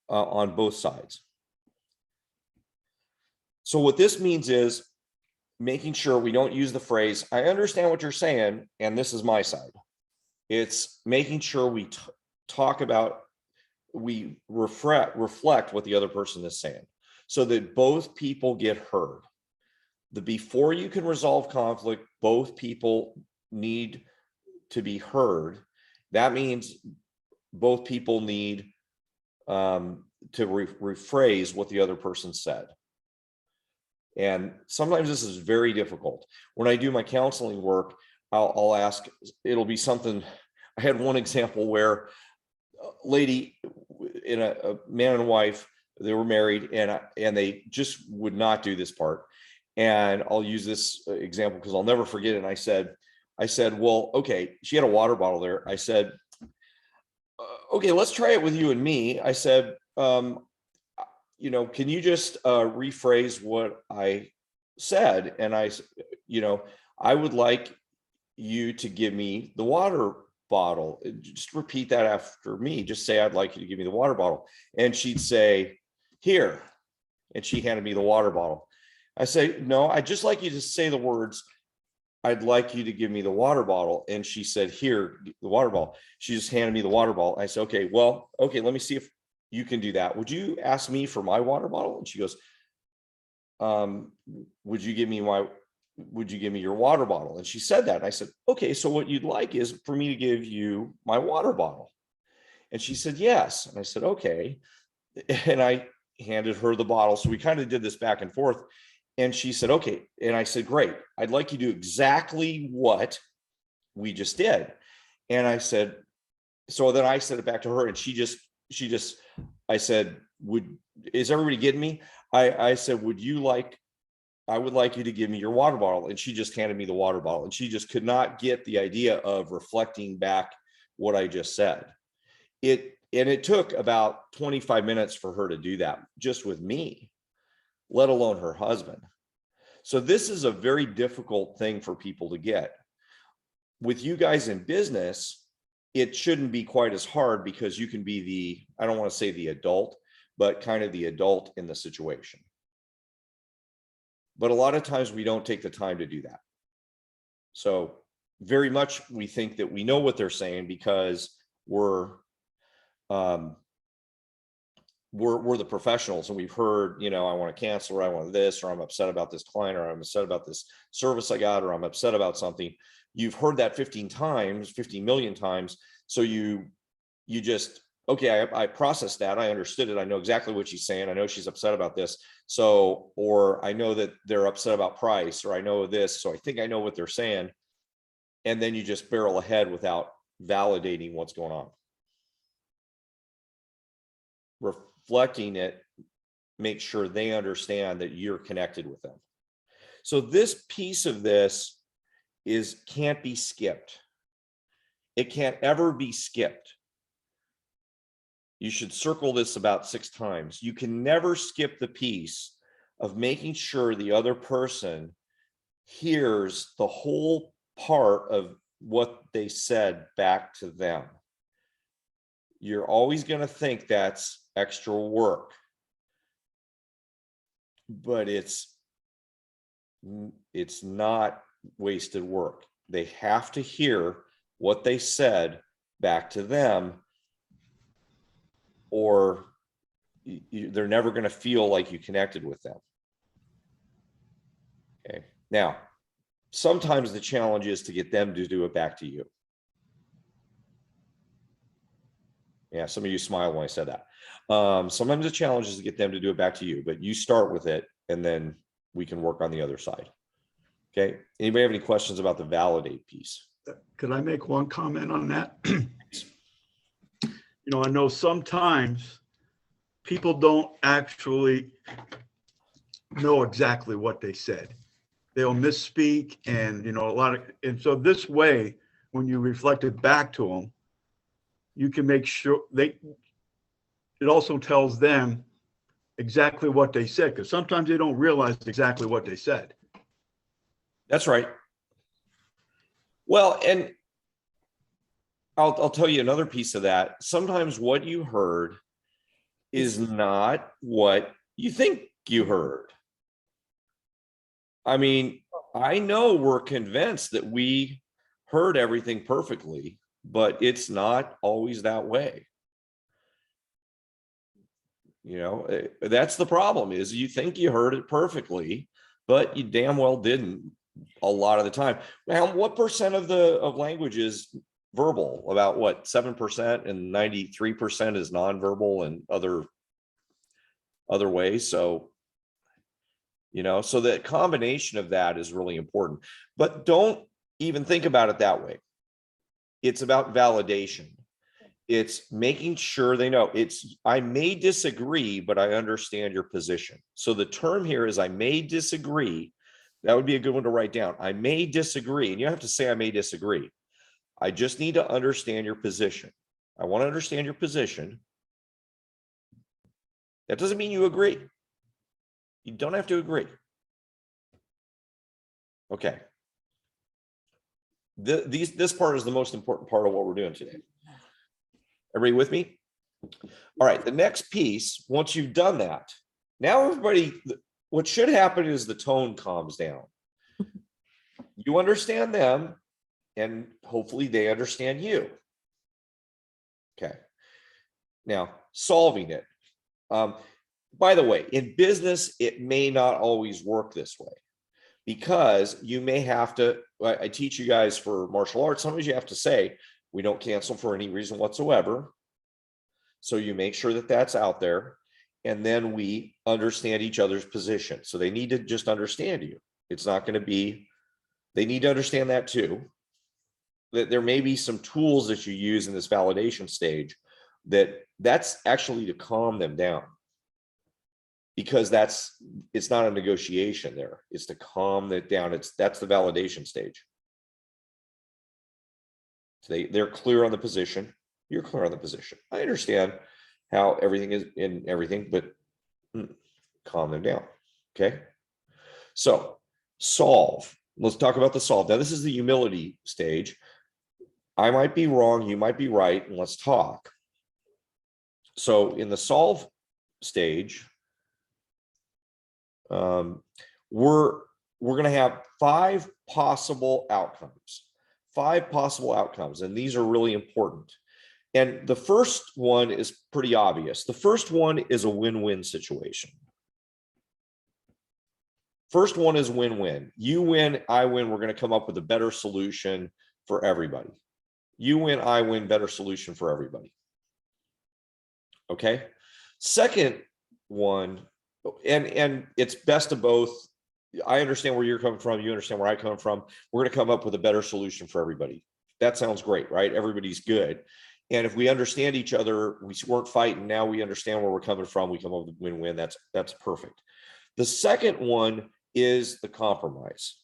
Speaker 1: on both sides. So what this means is making sure we don't use the phrase, I understand what you're saying, and this is my side. It's making sure we talk about, we reflect what the other person is saying so that both people get heard. Before you can resolve conflict, both people need to be heard. That means both people need to rephrase what the other person said. And sometimes this is very difficult. When I do my counseling work, I'll ask, it'll be something. I had one example where a lady, in a man and wife, they were married, and they just would not do this part. And I'll use this example because I'll never forget it. And I said, well, okay, she had a water bottle there. I said, okay, let's try it with you and me. I said, can you just rephrase what I said? And I would like you to give me the water bottle. Just repeat that after me. Just say, I'd like you to give me the water bottle. And she'd say, here. And she handed me the water bottle. I say, no, I'd just like you to say the words, I'd like you to give me the water bottle. And she said, here, the water bottle. She just handed me the water bottle. I said, okay, let me see if you can do that. Would you ask me for my water bottle? And she goes, would you give me your water bottle? And she said that. And I said, okay, so what you'd like is for me to give you my water bottle. And she said, yes. And I said, okay. And I handed her the bottle. So we kind of did this back and forth. And she said, okay. And I said, great. I'd like you to do exactly what we just did. And I said, so then I said it back to her, and I said, is everybody getting me? I said, I would like you to give me your water bottle. And she just handed me the water bottle, and she just could not get the idea of reflecting back what I just said. It took about 25 minutes for her to do that just with me, let alone her husband. So this is a very difficult thing for people to get. With you guys in business, it shouldn't be quite as hard because you can be I don't want to say the adult, but kind of the adult in the situation. But a lot of times we don't take the time to do that. So very much we think that we know what they're saying because we're the professionals, and we've heard, I want to cancel, or I want this, or I'm upset about this client, or I'm upset about this service I got, or I'm upset about something. You've heard that 15 million times. So you just, okay, I processed that. I understood it. I know exactly what she's saying. I know she's upset about this. So, or I know that they're upset about price, or I know this. So I think I know what they're saying. And then you just barrel ahead without validating what's going on. Reflecting it, make sure they understand that you're connected with them. So this piece of this can't be skipped. It can't ever be skipped. You should circle this about 6 times. You can never skip the piece of making sure the other person hears the whole part of what they said back to them. You're always going to think that's extra work, but it's not wasted work. They have to hear what they said back to them, or they're never going to feel like you connected with them. Okay. Now, sometimes the challenge is to get them to do it back to you. Yeah, some of you smiled when I said that. Sometimes the challenge is to get them to do it back to you, but you start with it, and then we can work on the other side. Okay. Anybody have any questions about the validate piece?
Speaker 2: Could I make one comment on that? I know sometimes people don't actually know exactly what they said. They'll misspeak, and and so this way, when you reflect it back to them, you can make sure it also tells them exactly what they said, because sometimes they don't realize exactly what they said.
Speaker 1: That's right. Well, and I'll tell you another piece of that. Sometimes what you heard is not what you think you heard. I mean, I know we're convinced that we heard everything perfectly, but it's not always that way. You know, that's the problem, is you think you heard it perfectly, but you damn well didn't a lot of the time. Now, what percent of language is verbal? About what, 7%, and 93% is nonverbal and other ways. So, you know, so the combination of that is really important, but don't even think about it that way. It's about validation. It's making sure they know. I may disagree, but I understand your position. So the term here is I may disagree. That would be a good one to write down. I may disagree. And you don't have to say I may disagree. I just need to understand your position. I want to understand your position. That doesn't mean you agree. You don't have to agree. Okay. This part is the most important part of what we're doing today. Everybody with me? All right, the next piece, once you've done that, now everybody, what should happen is the tone calms down. You understand them, and hopefully they understand you. Okay. Now, solving it. By the way, in business, it may not always work this way, because you may have to, I teach you guys for martial arts, sometimes you have to say, we don't cancel for any reason whatsoever. So you make sure that that's out there, and then we understand each other's position. So they need to just understand you. It's not going to be, they need to understand that too. That there may be some tools that you use in this validation stage that's actually to calm them down. Because it's not a negotiation there. It's to calm it down. That's the validation stage. So they're clear on the position. You're clear on the position. I understand how everything is in everything, but calm them down. Okay. So solve. Let's talk about the solve. Now, this is the humility stage. I might be wrong. You might be right. And let's talk. So in the solve stage, we're going to have 5 possible outcomes. 5 possible outcomes. And these are really important. And the first one is pretty obvious. The first one is a win-win situation. First one is win-win. You win, I win. We're going to come up with a better solution for everybody. You win, I win, better solution for everybody. Okay. Second one, and it's best of both. I understand where you're coming from. You understand where I come from. We're going to come up with a better solution for everybody. That sounds great, right? Everybody's good. And if we understand each other, we weren't fighting. Now we understand where we're coming from. We come up with win-win. That's perfect. The second one is the compromise.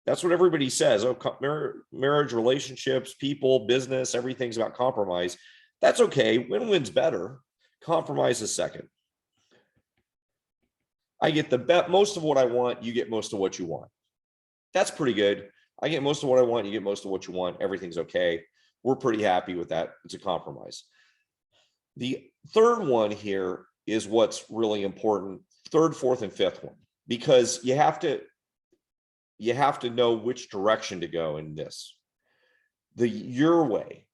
Speaker 1: That's what everybody says. Oh, marriage, relationships, people, business, everything's about compromise. That's okay. Win-win's better. Compromise is second. I get most of what I want. You get most of what you want. That's pretty good. I get most of what I want. You get most of what you want. Everything's okay. We're pretty happy with that. It's a compromise. The third one here is what's really important. Third, fourth, and fifth one, because you have to know which direction to go in this. Your way.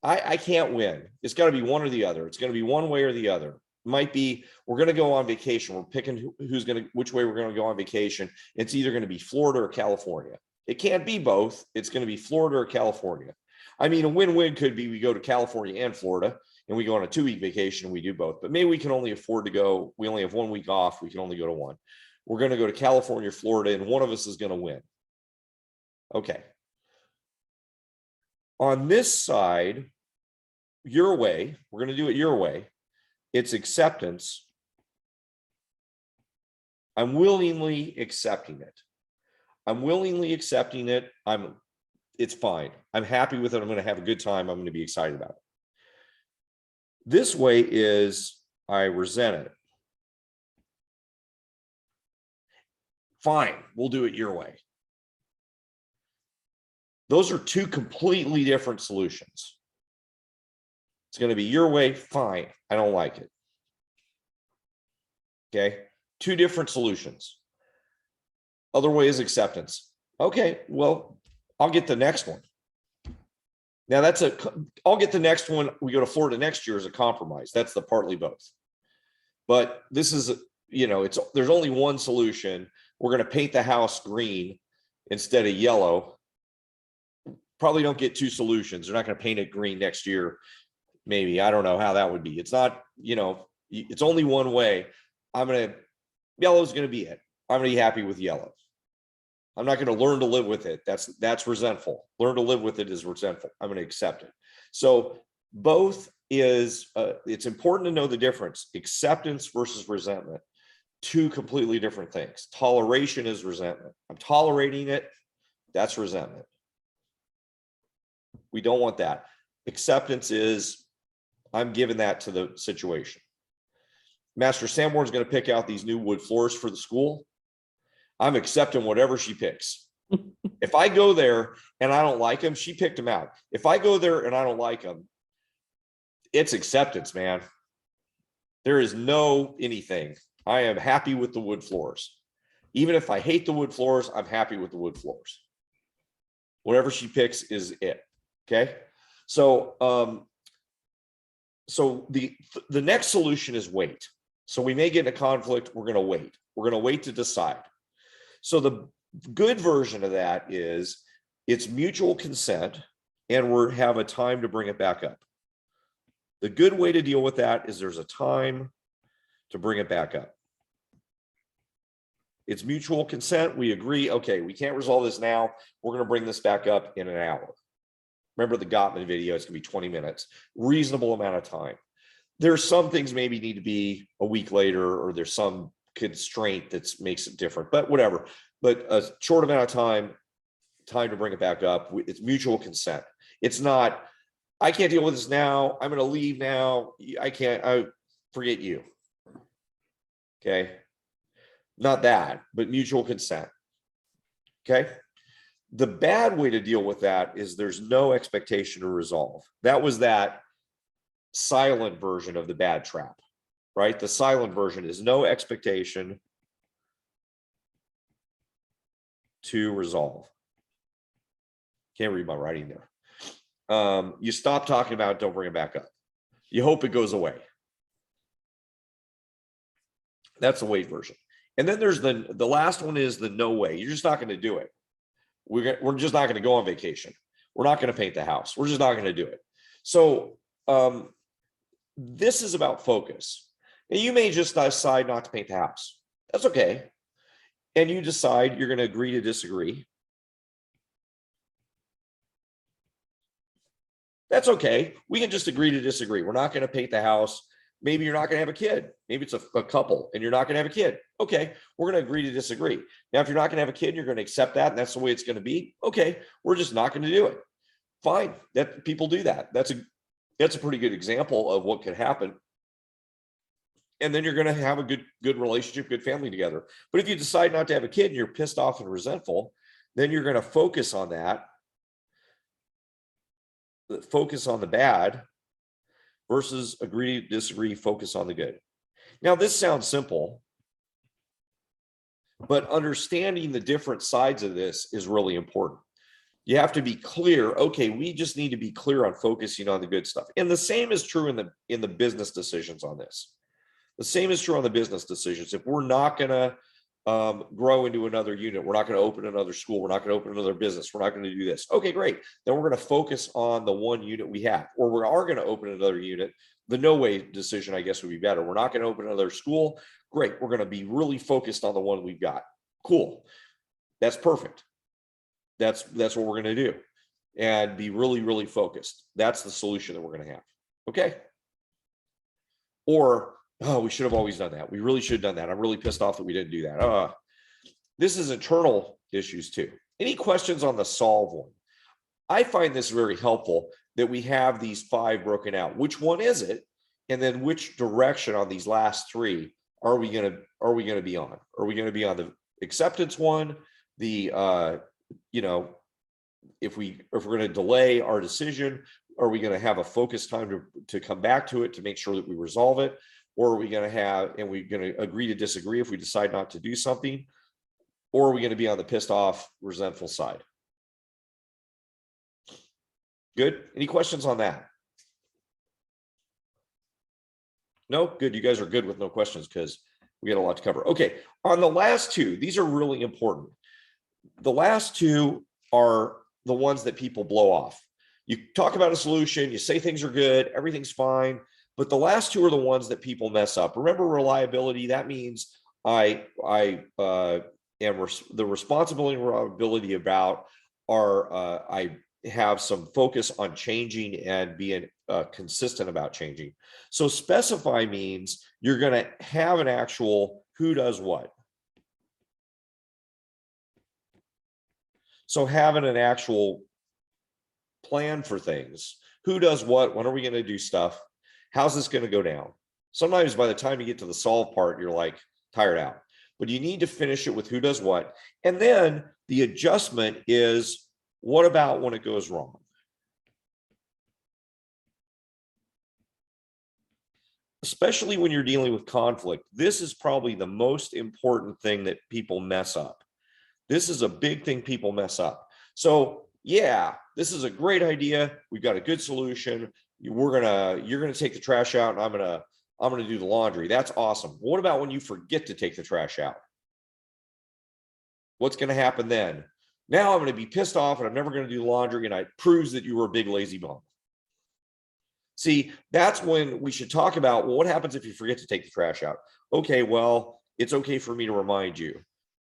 Speaker 1: I can't win. It's got to be one or the other. It's going to be one way or the other. Might be, we're going to go on vacation. We're picking which way we're going to go on vacation. It's either going to be Florida or California. It can't be both. It's going to be Florida or California. I mean, a win-win could be we go to California and Florida and we go on a 2-week vacation and we do both, but maybe we can only afford to go. We only have 1 week off. We can only go to one. We're going to go to California, Florida, and one of us is going to win. Okay. On this side, your way, we're going to do it your way. It's acceptance. I'm willingly accepting it. I'm willingly accepting it. It's fine. I'm happy with it. I'm going to have a good time. I'm going to be excited about it. This way is I resent it. Fine. We'll do it your way. Those are 2 completely different solutions. It's going to be your way. Fine. I don't like it. Okay. 2 different solutions. Other way is acceptance. Okay, well, I'll get the next one. Now I'll get the next one. We go to Florida next year as a compromise. That's the partly both. But this is, there's only one solution. We're going to paint the house green instead of yellow. Probably don't get two solutions. They're not going to paint it green next year. Maybe, I don't know how that would be. It's not, it's only one way. Yellow's going to be it. I'm going to be happy with yellow. I'm not going to learn to live with it. That's resentful. Learn to live with it is resentful. I'm going to accept it. So both is, it's important to know the difference. Acceptance versus resentment, two completely different things. Toleration is resentment. I'm tolerating it. That's resentment. We don't want that. Acceptance is, I'm giving that to the situation. Master Sanborn's going to pick out these new wood floors for the school. I'm accepting whatever she picks. If I go there and I don't like them, she picked them out. If I go there and I don't like them, it's acceptance, man. There is no anything. I am happy with the wood floors. Even if I hate the wood floors, I'm happy with the wood floors. Whatever she picks is it. Okay. So, the next solution is wait. So we may get in a conflict. We're going to wait. We're going to wait to decide. So the good version of that is it's mutual consent and we have a time to bring it back up. The good way to deal with that is there's a time to bring it back up. It's mutual consent. We agree, okay, we can't resolve this now. We're going to bring this back up in an hour. Remember the Gottman video, it's going to be 20 minutes, reasonable amount of time. There's some things maybe need to be a week later, or there's some constraint that makes it different, but whatever. But a short amount of time to bring it back up. It's mutual consent. It's not, I can't deal with this now. I'm going to leave now. I forget you. Okay. Not that, but mutual consent. Okay. The bad way to deal with that is there's no expectation to resolve. That was that silent version of the bad trap, right? The silent version is no expectation to resolve. Can't read my writing there. You stop talking about it, don't bring it back up. You hope it goes away. That's the wait version. And then there's the last one is the no way. You're just not going to do it. We're just not going to go on vacation. We're not going to paint the house. We're just not going to do it. So this is about focus. And you may just decide not to paint the house. That's okay. And you decide you're going to agree to disagree. That's okay. We can just agree to disagree. We're not going to paint the house. Maybe you're not going to have a kid. Maybe it's a couple and you're not going to have a kid. Okay, we're going to agree to disagree. Now, if you're not going to have a kid, you're going to accept that and that's the way it's going to be. Okay, we're just not going to do it. Fine, that people do that. That's a pretty good example of what could happen. And then you're going to have a good relationship, good family together. But if you decide not to have a kid and you're pissed off and resentful, then you're going to focus on that. Focus on the bad versus agree to disagree, focus on the good. Now, this sounds simple, but understanding the different sides of this is really important. You have to be clear. Okay, we just need to be clear on focusing on the good stuff. And the same is true in the business decisions on this. The same is true on the business decisions. If we're not going to grow into another unit, we're not going to open another school, we're not going to open another business, we're not going to do this. Okay, great. Then we're going to focus on the one unit we have, or we are going to open another unit. The no way decision, I guess, would be better. We're not going to open another school. Great. We're going to be really focused on the one we've got. Cool. That's perfect. That's what we're going to do, and be really, really focused. That's the solution that we're going to have. Okay. Or, oh, we should have always done that. We really should have done that. I'm really pissed off that we didn't do that. This is internal issues too. Any questions on the solve one? I find this very helpful that we have these 5 broken out. Which one is it? And then which direction on these last 3 are we going to be on? Are we going to be on the acceptance one? The if we're going to delay our decision, are we going to have a focused time to come back to it to make sure that we resolve it? Or are we going to have, and we're going to agree to disagree if we decide not to do something? Or are we going to be on the pissed off, resentful side? Good. Any questions on that? No? Good. You guys are good with no questions because we got a lot to cover. Okay. On the last two, these are really important. The last two are the ones that people blow off. You talk about a solution, you say things are good, everything's fine, but the last two are the ones that people mess up. Remember, reliability, that means I am the responsibility and reliability about I have some focus on changing and being consistent about changing. So specify means you're going to have an actual who does what. So having an actual plan for things, who does what, when are we going to do stuff, how's this going to go down? Sometimes by the time you get to the solve part, you're like tired out, but you need to finish it with who does what. And then the adjustment is, what about when it goes wrong? Especially when you're dealing with conflict, this is probably the most important thing that people mess up. This is a big thing people mess up. So yeah, this is a great idea. We've got a good solution. You're gonna take the trash out, and I'm gonna do the laundry. That's awesome. What about when you forget to take the trash out? What's gonna happen then? Now I'm gonna be pissed off, and I'm never gonna do the laundry, and it proves that you were a big lazy bum. See, that's when we should talk about, well, what happens if you forget to take the trash out? Okay, well, it's okay for me to remind you.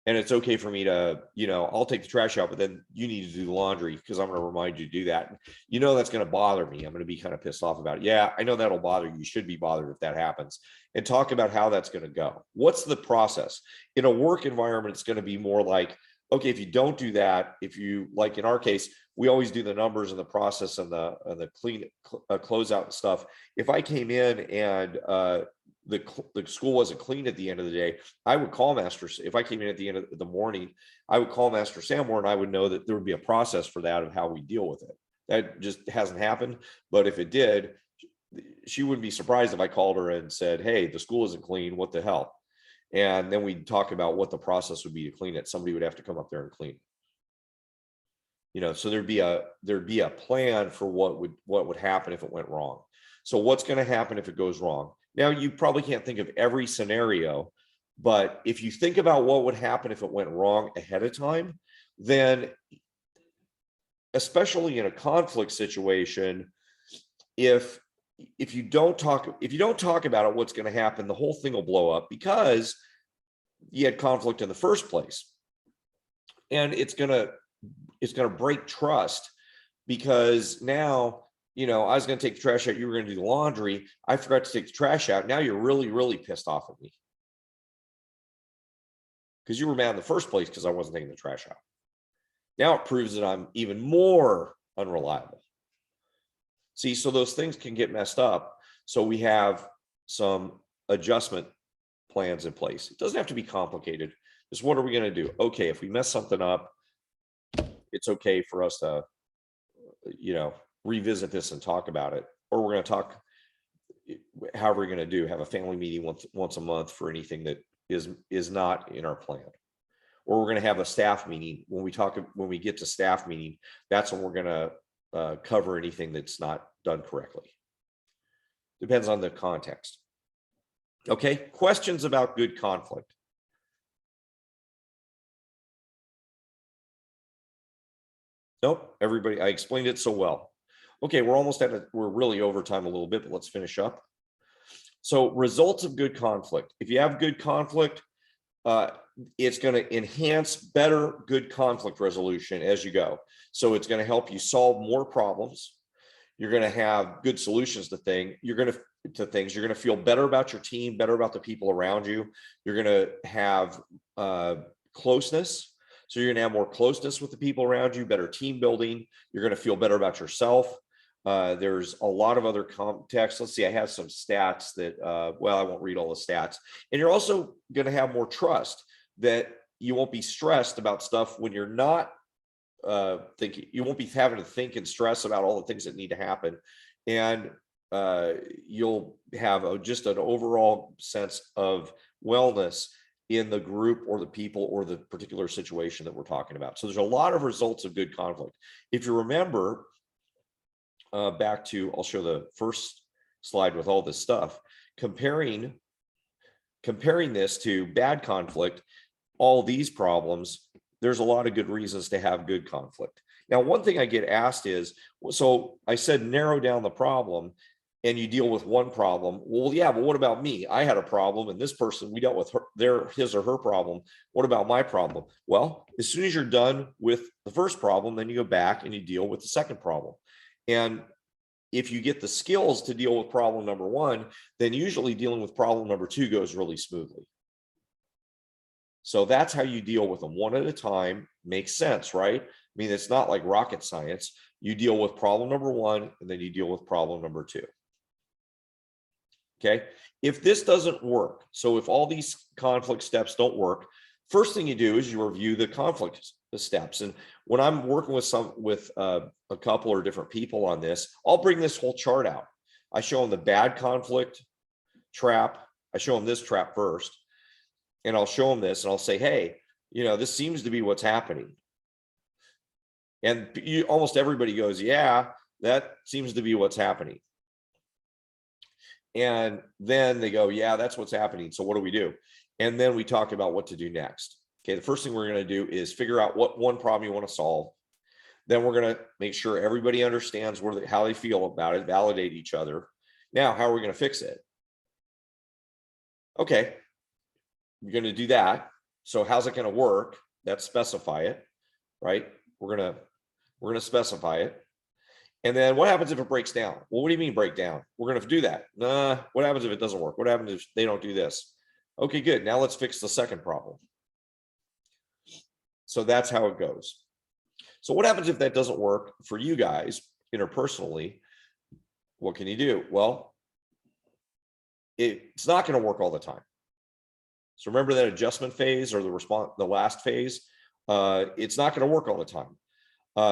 Speaker 1: And it's okay for me to, I'll take the trash out, but then you need to do the laundry because I'm going to remind you to do that. That's going to bother me. I'm going to be kind of pissed off about it. Yeah, I know that'll bother you. You should be bothered if that happens. And talk about how that's going to go. What's the process? In a work environment, it's going to be more like, okay, if you don't do that, if you, like in our case, we always do the numbers and the process and the clean closeout and stuff. If I came in and the school wasn't clean at the end of the day, I would call Master. If I came in at the end of the morning, I would call Master Samware, and I would know that there would be a process for that of how we deal with it. That just hasn't happened. But if it did, she wouldn't be surprised if I called her and said, hey, the school isn't clean. What the hell? And then we'd talk about what the process would be to clean it. Somebody would have to come up there and clean it. So there'd be a plan for what would happen if it went wrong. So what's going to happen if it goes wrong? Now, you probably can't think of every scenario, but if you think about what would happen if it went wrong ahead of time, then especially in a conflict situation, if you don't talk about it, what's going to happen, the whole thing will blow up because you had conflict in the first place. And it's going to break trust because now, I was going to take the trash out. You were going to do the laundry. I forgot to take the trash out. Now you're really, really pissed off at me because you were mad in the first place because I wasn't taking the trash out. Now it proves that I'm even more unreliable. See, so those things can get messed up. So we have some adjustment plans in place. It doesn't have to be complicated. Just what are we going to do? Okay, if we mess something up, it's okay for us to, revisit this and talk about it, or we're going to talk however we're going to do, have a family meeting once a month for anything that is not in our plan, or we're going to have a staff meeting. When we get to staff meeting, that's when we're going to cover anything that's not done correctly. Depends on the context. Okay, questions about good conflict? Nope, everybody, I explained it so well. Okay, we're really over time a little bit, but let's finish up. So results of good conflict. If you have good conflict, it's going to enhance good conflict resolution as you go. So it's going to help you solve more problems. You're going to have good solutions to things. You're going to feel better about your team, better about the people around you. You're going to have closeness. So you're going to have more closeness with the people around you, better team building. You're going to feel better about yourself. There's a lot of other context. Let's see, I have some stats that, I won't read all the stats. And you're also going to have more trust, that you won't be stressed about stuff when you're not thinking. You won't be having to think and stress about all the things that need to happen. And you'll have just an overall sense of wellness in the group or the people or the particular situation that we're talking about. So there's a lot of results of good conflict. If you remember, back to, I'll show the first slide with all this stuff, comparing this to bad conflict, all these problems, there's a lot of good reasons to have good conflict. Now, one thing I get asked is, so I said narrow down the problem and you deal with one problem. Well, yeah, but what about me? I had a problem and this person, we dealt with his or her problem. What about my problem? Well, as soon as you're done with the first problem, then you go back and you deal with the second problem. And if you get the skills to deal with problem number one, then usually dealing with problem number two goes really smoothly. So that's how you deal with them one at a time. Makes sense, right? I mean, it's not like rocket science. You deal with problem number one, and then you deal with problem number two. Okay. If this doesn't work, so if all these conflict steps don't work, first thing you do is you review the conflict steps. And when I'm working with a couple or different people on this, I'll bring this whole chart out. I show them the bad conflict trap. I show them this trap first, and I'll show them this and I'll say, hey, this seems to be what's happening. And almost everybody goes, yeah, that seems to be what's happening. And then they go, yeah, that's what's happening. So what do we do? And then we talk about what to do next. Okay, the first thing we're going to do is figure out what one problem you want to solve. Then we're going to make sure everybody understands how they feel about it, validate each other. Now, how are we going to fix it? Okay, you're going to do that. So how's it going to work? Let's specify it, right? We're going to specify it. And then what happens if it breaks down? Well, what do you mean break down? We're going to do that. Nah, what happens if it doesn't work? What happens if they don't do this? Okay, good. Now let's fix the second problem. So that's how it goes. So what happens if that doesn't work for you guys interpersonally? What can you do? Well, it's not going to work all the time. So remember that adjustment phase or the last phase, it's not going to work all the time.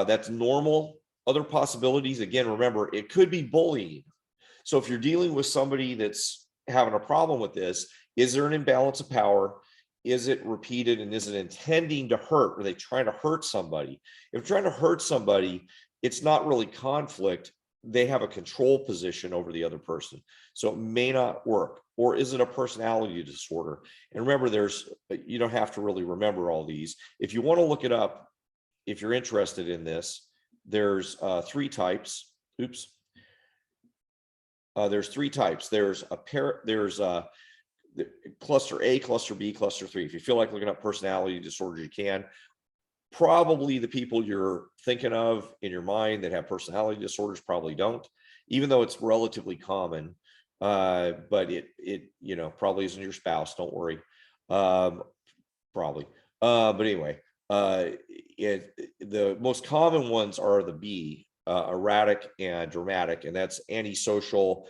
Speaker 1: That's normal. Other possibilities, again, remember, it could be bullying. So if you're dealing with somebody that's having a problem with this, is there an imbalance of power? Is it repeated, and is it intending to hurt? Are they trying to hurt somebody? If trying to hurt somebody, it's not really conflict. They have a control position over the other person. So it may not work. Or is it a personality disorder? And remember, you don't have to really remember all these. If you want to look it up, if you're interested in this, there's three types. Oops. There's three types. There's cluster A, cluster B, cluster 3. If you feel like looking up personality disorders, you can. Probably the people you're thinking of in your mind that have personality disorders probably don't, even though it's relatively common. But it probably isn't your spouse. Don't worry. Probably. But anyway, the most common ones are the B, erratic and dramatic, and that's antisocial,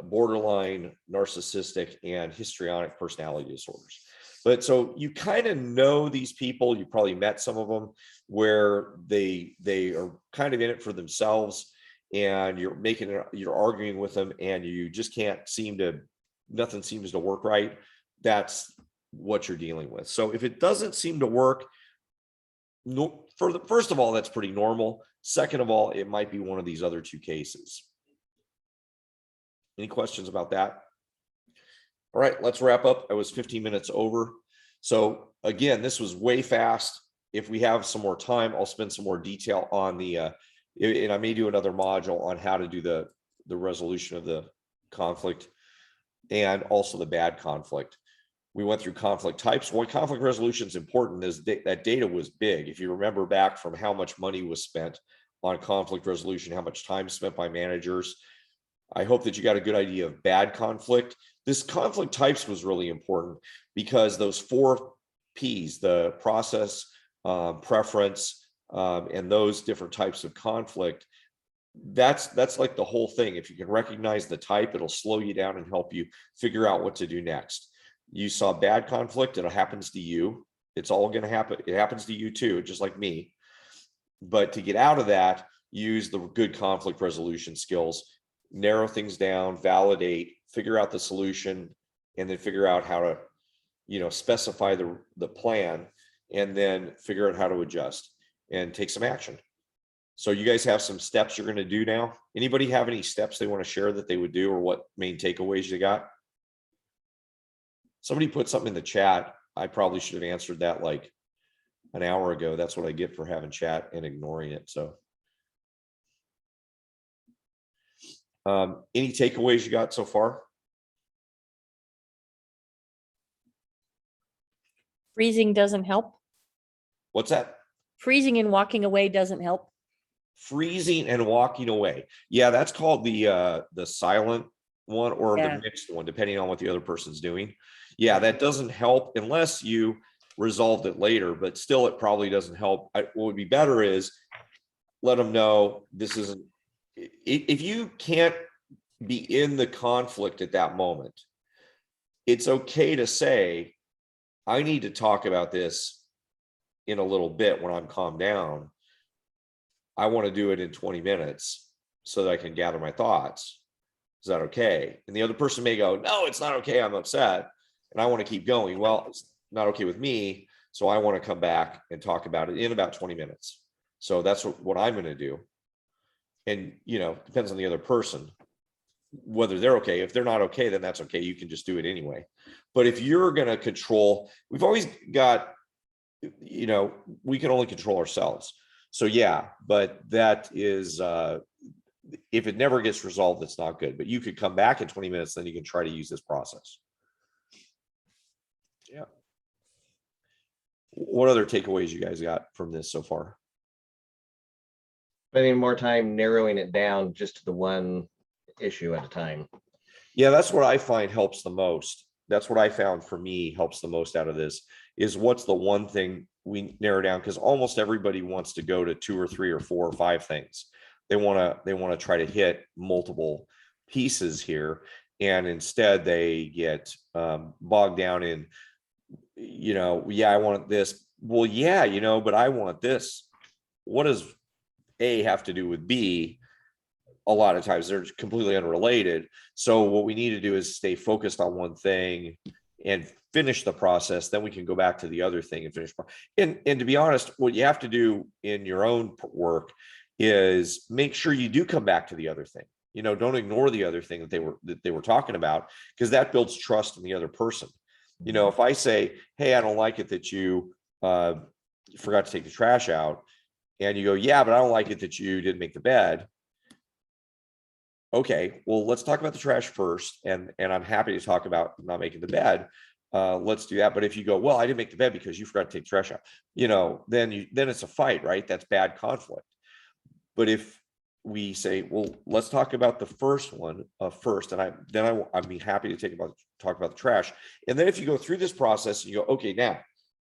Speaker 1: borderline, narcissistic, and histrionic personality disorders. But so you kind of know these people. You probably met some of them where they are kind of in it for themselves, and you're arguing with them, and you just nothing seems to work right. That's what you're dealing with. So if it doesn't seem to work, first of all, that's pretty normal. Second of all, it might be one of these other two cases. Any questions about that? All right, let's wrap up. I was 15 minutes over. So again, this was way fast. If we have some more time, I'll spend some more detail on and I may do another module on how to do the resolution of the conflict and also the bad conflict. We went through conflict types. Why conflict resolution is important is that data was big. If you remember back from how much money was spent on conflict resolution, how much time spent by managers, I hope that you got a good idea of bad conflict. This conflict types was really important because those 4 P's, the process, preference, and those different types of conflict, that's like the whole thing. If you can recognize the type, it'll slow you down and help you figure out what to do next. You saw bad conflict, it happens to you. It's all going to happen. It happens to you too, just like me. But to get out of that, use the good conflict resolution skills, narrow things down, validate, figure out the solution, and then figure out how to specify the plan, and then figure out how to adjust and take some action. So you guys have some steps you're going to do now. Anybody have any steps they want to share that they would do, or what main takeaways you got? Somebody put something in the chat. I probably should have answered that like an hour ago. That's what I get for having chat and ignoring it. So any takeaways you got so far?
Speaker 3: Freezing doesn't help.
Speaker 1: What's that?
Speaker 3: Freezing and walking away doesn't help.
Speaker 1: Freezing and walking away. Yeah, that's called the silent one, or
Speaker 3: Yeah.
Speaker 1: the mixed one, depending on what the other person's doing. Yeah, that doesn't help unless you resolved it later, but still it probably doesn't help. What would be better is let them know this isn't, if you can't be in the conflict at that moment, it's okay to say, I need to talk about this in a little bit when I'm calmed down. I want to do it in 20 minutes so that I can gather my thoughts. Is that okay? And the other person may go, no, it's not okay. I'm upset and I want to keep going. Well, it's not okay with me. So I want to come back and talk about it in about 20 minutes. So that's what I'm going to do. And, depends on the other person, whether they're okay. If they're not okay, then that's okay. You can just do it anyway. But if you're going to control, we've always got, we can only control ourselves. So yeah, but that is, if it never gets resolved, it's not good. But you could come back in 20 minutes, then you can try to use this process. Yeah. What other takeaways you guys got from this so far?
Speaker 7: Spending more time narrowing it down just to the one issue at a time.
Speaker 1: Yeah, that's what I find helps the most. That's what I found for me helps the most out of this, is what's the one thing we narrow down, because almost everybody wants to go to 2 or 3 or 4 or 5 things. They want to try to hit multiple pieces here, and instead they get bogged down in, yeah, I want this. Well, yeah, but I want this. What does A have to do with B? A lot of times they're completely unrelated. So what we need to do is stay focused on one thing and finish the process. Then we can go back to the other thing and finish. And to be honest, what you have to do in your own work is make sure you do come back to the other thing. Don't ignore the other thing that they were talking about, because that builds trust in the other person. If I say, hey, I don't like it that you forgot to take the trash out, and you go, yeah, but I don't like it that you didn't make the bed. Okay, well, let's talk about the trash first, and I'm happy to talk about not making the bed. Let's do that. But if you go, well, I didn't make the bed because you forgot to take the trash out, then it's a fight, right? That's bad conflict. But if we say, well, let's talk about the first one first, and I'd be happy to talk about the trash. And then if you go through this process and you go, okay, now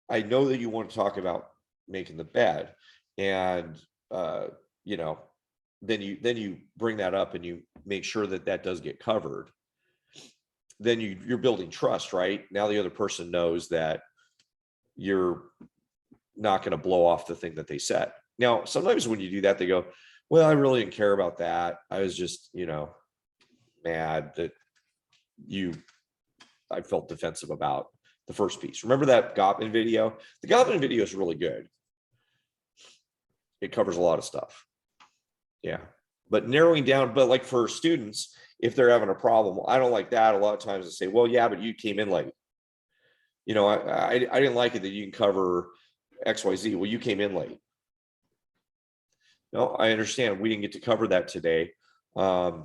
Speaker 1: I know that you want to talk about making the bed, and then you bring that up and you make sure that does get covered. Then you're building trust, right? Now the other person knows that you're not going to blow off the thing that they said. Now, sometimes when you do that, they go, well, I really didn't care about that. I was just, mad that I felt defensive about the first piece. Remember that Gottman video? The Gottman video is really good. It covers a lot of stuff. Yeah. But narrowing down, but like for students, if they're having a problem, I don't like that. A lot of times they say, well, yeah, but you came in late. I didn't like it that you can cover XYZ. Well, you came in late. No, I understand. We didn't get to cover that today. I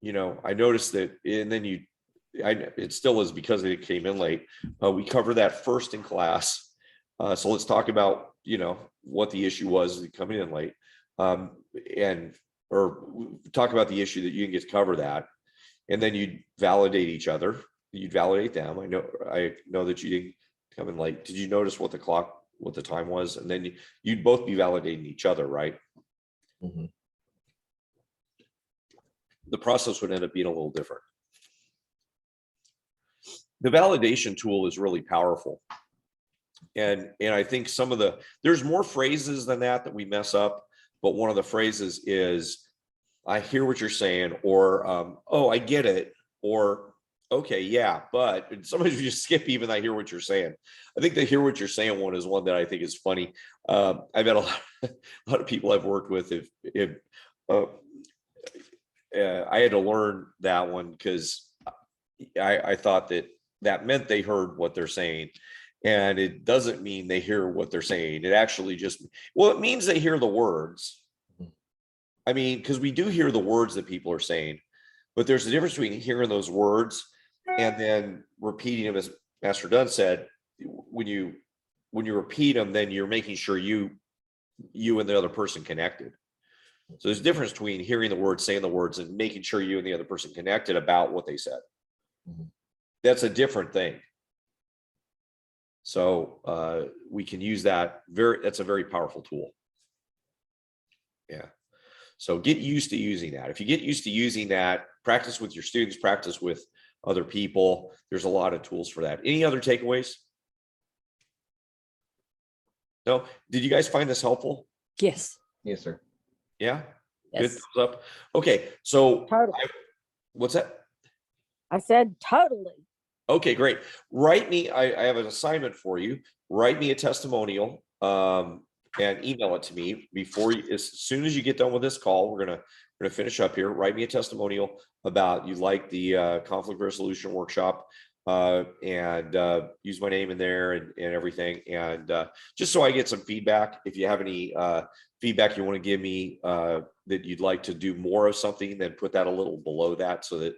Speaker 1: noticed that, and then it still is because they came in late. We cover that first in class. So let's talk about, what the issue was coming in late. Or talk about the issue that you didn't get to cover that. And then you'd validate each other. You'd validate them. I know that you didn't come in late. Did you notice what the time was? And then you'd both be validating each other, right?
Speaker 7: Mm-hmm.
Speaker 1: The process would end up being a little different. The validation tool is really powerful. And I think there's more phrases than that we mess up, but one of the phrases is, I hear what you're saying, or, oh, I get it, or Okay, yeah, but sometimes you just skip even I hear what you're saying. I think the hear what you're saying one is one that I think is funny. I've had a lot of people I've worked with if uh, I had to learn that one because I thought that meant they heard what they're saying. And it doesn't mean they hear what they're saying. It actually just, well, it means they hear the words. I mean, because we do hear the words that people are saying, but there's a difference between hearing those words and then repeating them, as Master Dunn said. When you repeat them, then you're making sure you and the other person connected. So there's a difference between hearing the words, saying the words, and making sure you and the other person connected about what they said. That's a different thing. So we can use that that's a very powerful tool. Yeah. So get used to using that. If you get used to using that, practice with your students, practice with other people. There's a lot of tools for that. Any other takeaways? No? Did you guys find this helpful?
Speaker 3: Yes.
Speaker 7: Yes, sir.
Speaker 1: Yeah? Good.
Speaker 3: Yes.
Speaker 1: Thumbs up. Okay. So
Speaker 5: Totally.
Speaker 1: what's that?
Speaker 5: I said totally.
Speaker 1: Okay, great. Write me, I have an assignment for you. Write me a testimonial and email it to me before you, as soon as you get done with this call. We're gonna finish up here. Write me a testimonial about you like the conflict resolution workshop, and use my name in there and everything. And just so I get some feedback. If you have any feedback you want to give me that you'd like to do more of something, then put that a little below that so that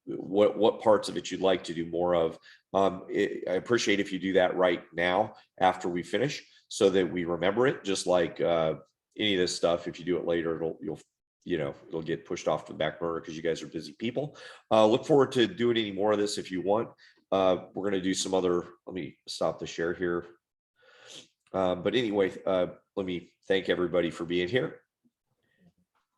Speaker 1: what parts of it you'd like to do more of. I appreciate if you do that right now after we finish, so that we remember it. Just like any of this stuff, if you do it later, it'll get pushed off to the back burner because you guys are busy people. Look forward to doing any more of this if you want. We're going to do some other. Let me stop the share here. But anyway, let me thank everybody for being here.